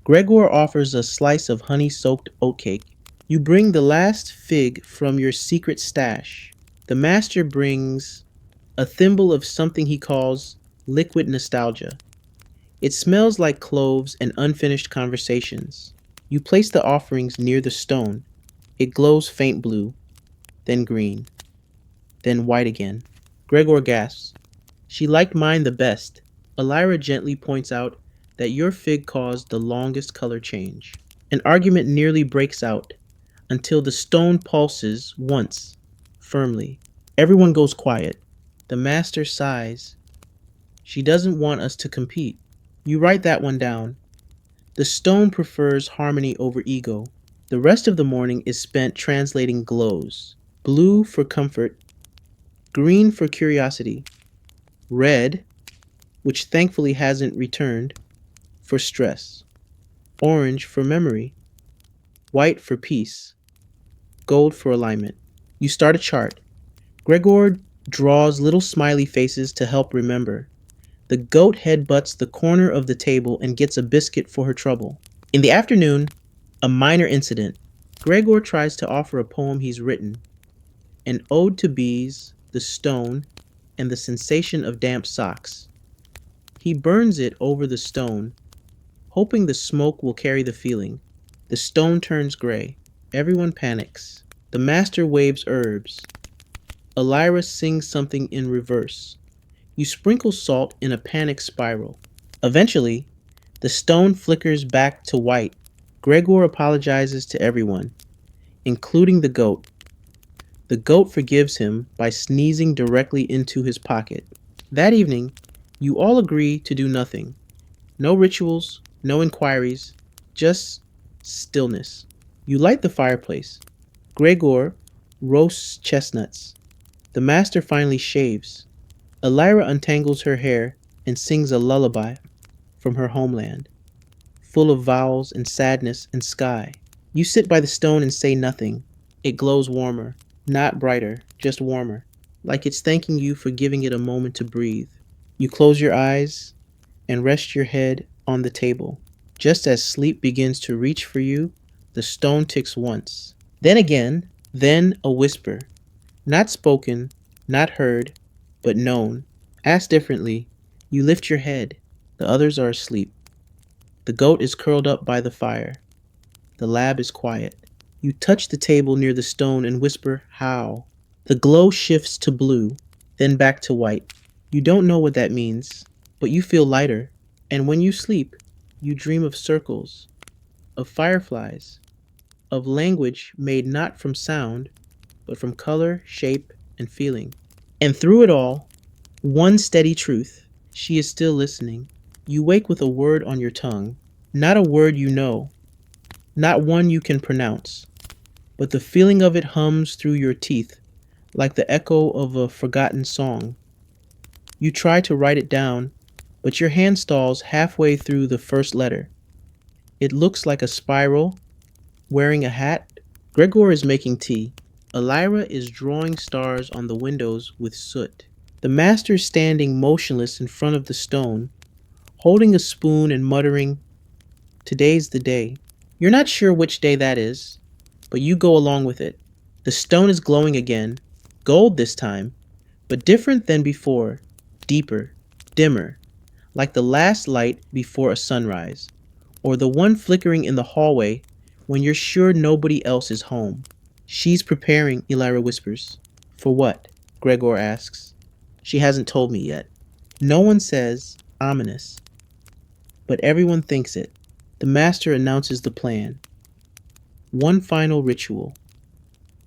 Gregor offers a slice of honey-soaked oatcake. You bring the last fig from your secret stash. The master brings a thimble of something he calls liquid nostalgia. It smells like cloves and unfinished conversations. You place the offerings near the stone. It glows faint blue, then green, then white again. Gregor gasps. She liked mine the best. Elira gently points out that your fig caused the longest color change. An argument nearly breaks out until the stone pulses once, firmly. Everyone goes quiet. The master sighs. She doesn't want us to compete. You write that one down. The stone prefers harmony over ego. The rest of the morning is spent translating glows: blue for comfort, green for curiosity, red, which thankfully hasn't returned, for stress, orange for memory, white for peace, gold for alignment. You start a chart. Gregor draws little smiley faces to help remember. The goat headbutts the corner of the table and gets a biscuit for her trouble. In the afternoon, a minor incident. Gregor tries to offer a poem he's written, an ode to bees, the stone, and the sensation of damp socks. He burns it over the stone, hoping the smoke will carry the feeling. The stone turns gray. Everyone panics. The master waves herbs. Elira sings something in reverse. You sprinkle salt in a panic spiral. Eventually, the stone flickers back to white. Gregor apologizes to everyone, including the goat. The goat forgives him by sneezing directly into his pocket. That evening, you all agree to do nothing. No rituals, no inquiries, just stillness. You light the fireplace. Gregor roasts chestnuts. The master finally shaves. Elira untangles her hair and sings a lullaby from her homeland, full of vowels and sadness and sky. You sit by the stone and say nothing. It glows warmer, not brighter, just warmer, like it's thanking you for giving it a moment to breathe. You close your eyes and rest your head on the table. Just as sleep begins to reach for you, the stone ticks once. Then again, then a whisper. Not spoken, not heard, but known. Asked differently, you lift your head. The others are asleep. The goat is curled up by the fire. The lab is quiet. You touch the table near the stone and whisper, how? The glow shifts to blue, then back to white. You don't know what that means, but you feel lighter. And when you sleep, you dream of circles, of fireflies, of language made not from sound, but from color, shape, and feeling. And through it all, one steady truth: she is still listening. You wake with a word on your tongue, not a word you know, not one you can pronounce, but the feeling of it hums through your teeth like the echo of a forgotten song. You try to write it down, but your hand stalls halfway through the first letter. It looks like a spiral, wearing a hat. Gregor is making tea. Elira is drawing stars on the windows with soot. The master standing motionless in front of the stone, holding a spoon and muttering, today's the day. You're not sure which day that is, but you go along with it. The stone is glowing again, gold this time, but different than before, deeper, dimmer, like the last light before a sunrise, or the one flickering in the hallway when you're sure nobody else is home. She's preparing, Elira whispers. For what? Gregor asks. She hasn't told me yet. No one says, ominous, but everyone thinks it. The master announces the plan. One final ritual.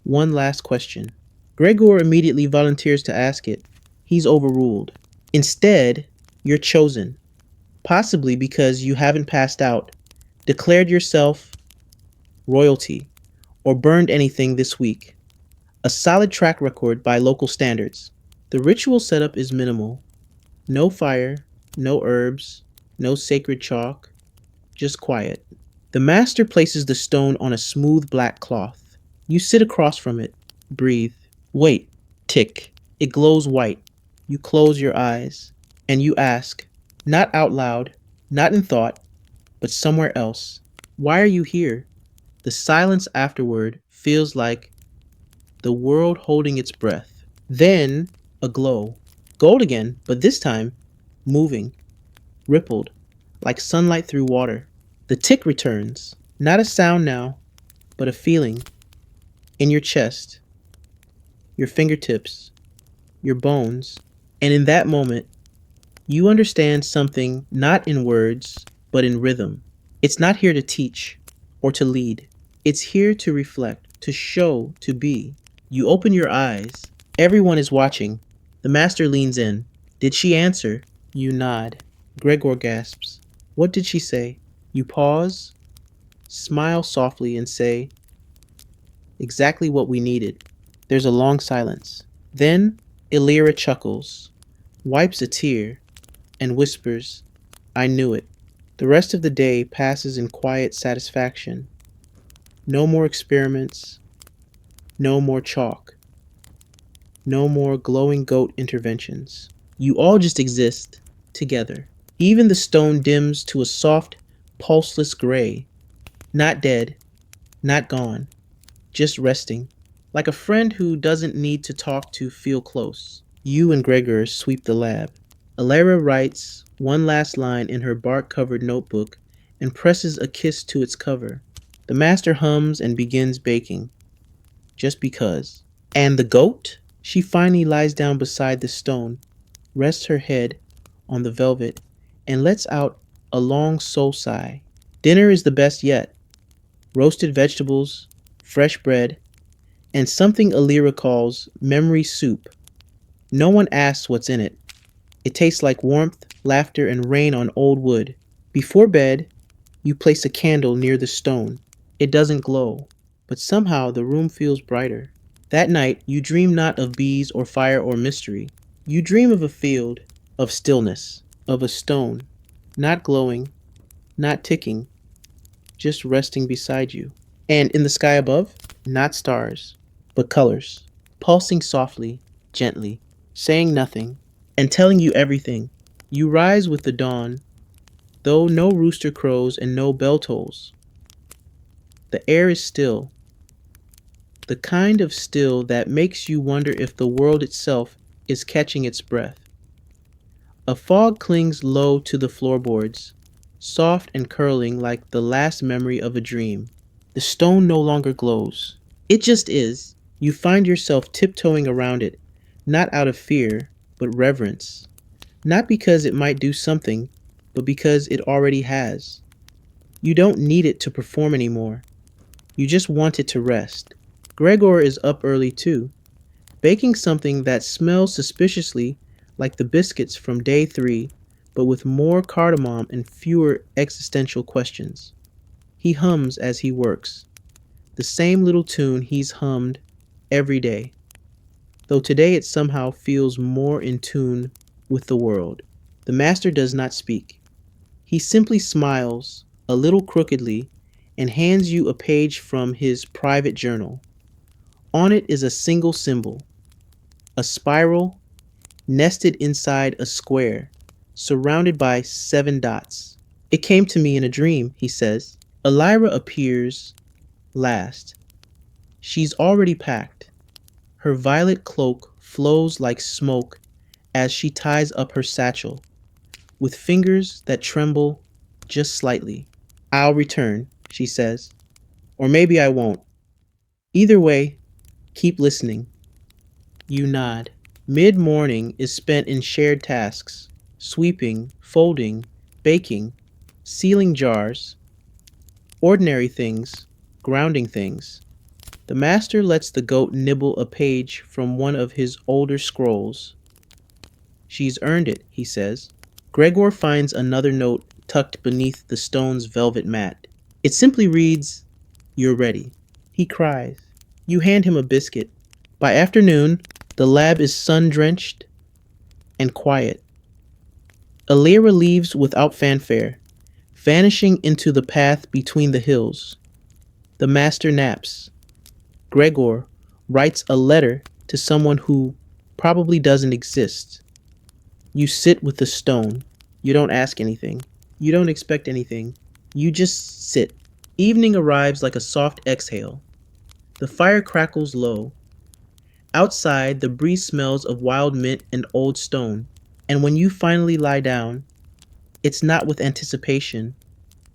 One last question. Gregor immediately volunteers to ask it. He's overruled. Instead, you're chosen, possibly because you haven't passed out, declared yourself royalty, or burned anything this week. A solid track record by local standards. The ritual setup is minimal. No fire, no herbs, no sacred chalk, just quiet. The master places the stone on a smooth black cloth. You sit across from it, breathe, wait, tick. It glows white. You close your eyes, and you ask, not out loud, not in thought, but somewhere else, why are you here? The silence afterward feels like the world holding its breath. Then, a glow. Gold again, but this time, moving, rippled, like sunlight through water. The tick returns. Not a sound now, but a feeling. In your chest, your fingertips, your bones. And in that moment, you understand something not in words, but in rhythm. It's not here to teach or to lead. It's here to reflect, to show, to be. You open your eyes. Everyone is watching. The master leans in. Did she answer? You nod. Gregor gasps. What did she say? You pause, smile softly, and say, exactly what we needed. There's a long silence. Then Illyra chuckles, wipes a tear, and whispers, I knew it. The rest of the day passes in quiet satisfaction. No more experiments, no more chalk, no more glowing goat interventions. You all just exist together. Even the stone dims to a soft, pulseless gray, not dead, not gone, just resting. Like a friend who doesn't need to talk to feel close. You and Gregor sweep the lab. Alara writes one last line in her bark-covered notebook and presses a kiss to its cover. The master hums and begins baking, just because. And the goat? She finally lies down beside the stone, rests her head on the velvet, and lets out a long soul sigh. Dinner is the best yet. Roasted vegetables, fresh bread, and something Alira calls memory soup. No one asks what's in it. It tastes like warmth, laughter, and rain on old wood. Before bed, you place a candle near the stone. It doesn't glow, but somehow the room feels brighter. That night, you dream not of bees or fire or mystery. You dream of a field, of stillness, of a stone, not glowing, not ticking, just resting beside you. And in the sky above, not stars, but colors, pulsing softly, gently, saying nothing, and telling you everything. You rise with the dawn, though no rooster crows and no bell tolls. The air is still, the kind of still that makes you wonder if the world itself is catching its breath. A fog clings low to the floorboards, soft and curling like the last memory of a dream. The stone no longer glows. It just is. You find yourself tiptoeing around it, not out of fear, but reverence. Not because it might do something, but because it already has. You don't need it to perform anymore. You just want it to rest. Gregor is up early too, baking something that smells suspiciously like the biscuits from day 3, but with more cardamom and fewer existential questions. He hums as he works, the same little tune he's hummed every day, though today it somehow feels more in tune with the world. The master does not speak. He simply smiles, a little crookedly, and hands you a page from his private journal. On it is a single symbol, a spiral nested inside a square, surrounded by 7 dots. It came to me in a dream, he says. Elira appears last. She's already packed. Her violet cloak flows like smoke as she ties up her satchel, with fingers that tremble just slightly. I'll return, she says. Or maybe I won't. Either way, keep listening. You nod. Mid-morning is spent in shared tasks, sweeping, folding, baking, sealing jars, ordinary things, grounding things. The master lets the goat nibble a page from one of his older scrolls. She's earned it, he says. Gregor finds another note tucked beneath the stone's velvet mat. It simply reads, You're ready. He cries. You hand him a biscuit. By afternoon, the lab is sun-drenched and quiet. Alira leaves without fanfare, vanishing into the path between the hills. The master naps. Gregor writes a letter to someone who probably doesn't exist. You sit with the stone. You don't ask anything. You don't expect anything. You just sit. Evening arrives like a soft exhale. The fire crackles low. Outside, the breeze smells of wild mint and old stone. And when you finally lie down, it's not with anticipation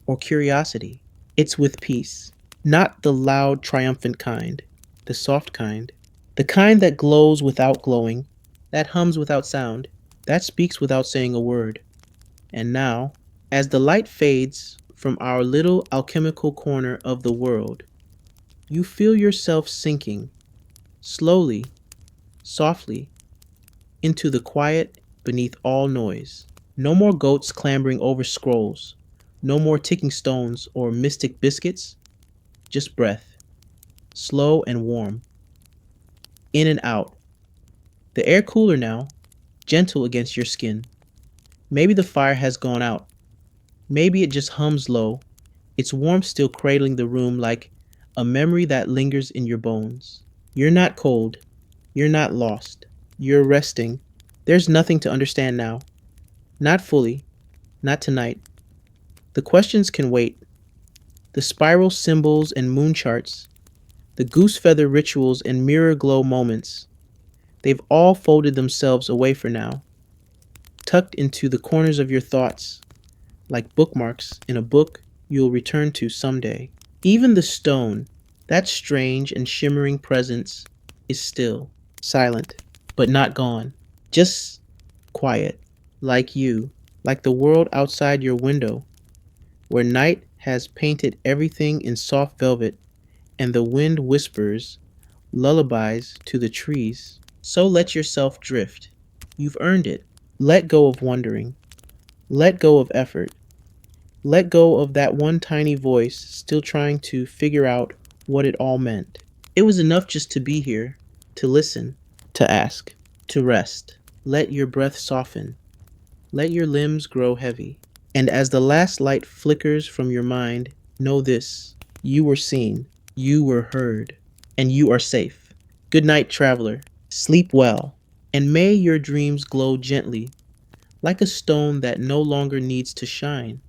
or curiosity. It's with peace. Not the loud, triumphant kind, the soft kind. The kind that glows without glowing, that hums without sound, that speaks without saying a word. And now, as the light fades from our little alchemical corner of the world, you feel yourself sinking, slowly, softly, into the quiet beneath all noise. No more goats clambering over scrolls. No more ticking stones or mystic biscuits, just breath, slow and warm, in and out. The air cooler now, gentle against your skin. Maybe the fire has gone out. Maybe it just hums low, its warmth still cradling the room like a memory that lingers in your bones. You're not cold. You're not lost. You're resting. There's nothing to understand now. Not fully. Not tonight. The questions can wait. The spiral symbols and moon charts, the goose feather rituals and mirror glow moments, they've all folded themselves away for now, tucked into the corners of your thoughts, like bookmarks in a book you'll return to someday. Even the stone, that strange and shimmering presence, is still, silent, but not gone. Just quiet, like you, like the world outside your window, where night has painted everything in soft velvet and the wind whispers lullabies to the trees. So let yourself drift. You've earned it. Let go of wondering. Let go of effort. Let go of that one tiny voice still trying to figure out what it all meant. It was enough just to be here, to listen, to ask, to rest. Let your breath soften. Let your limbs grow heavy. And as the last light flickers from your mind, know this: you were seen, you were heard, and you are safe. Good night, traveler. Sleep well, and may your dreams glow gently, like a stone that no longer needs to shine.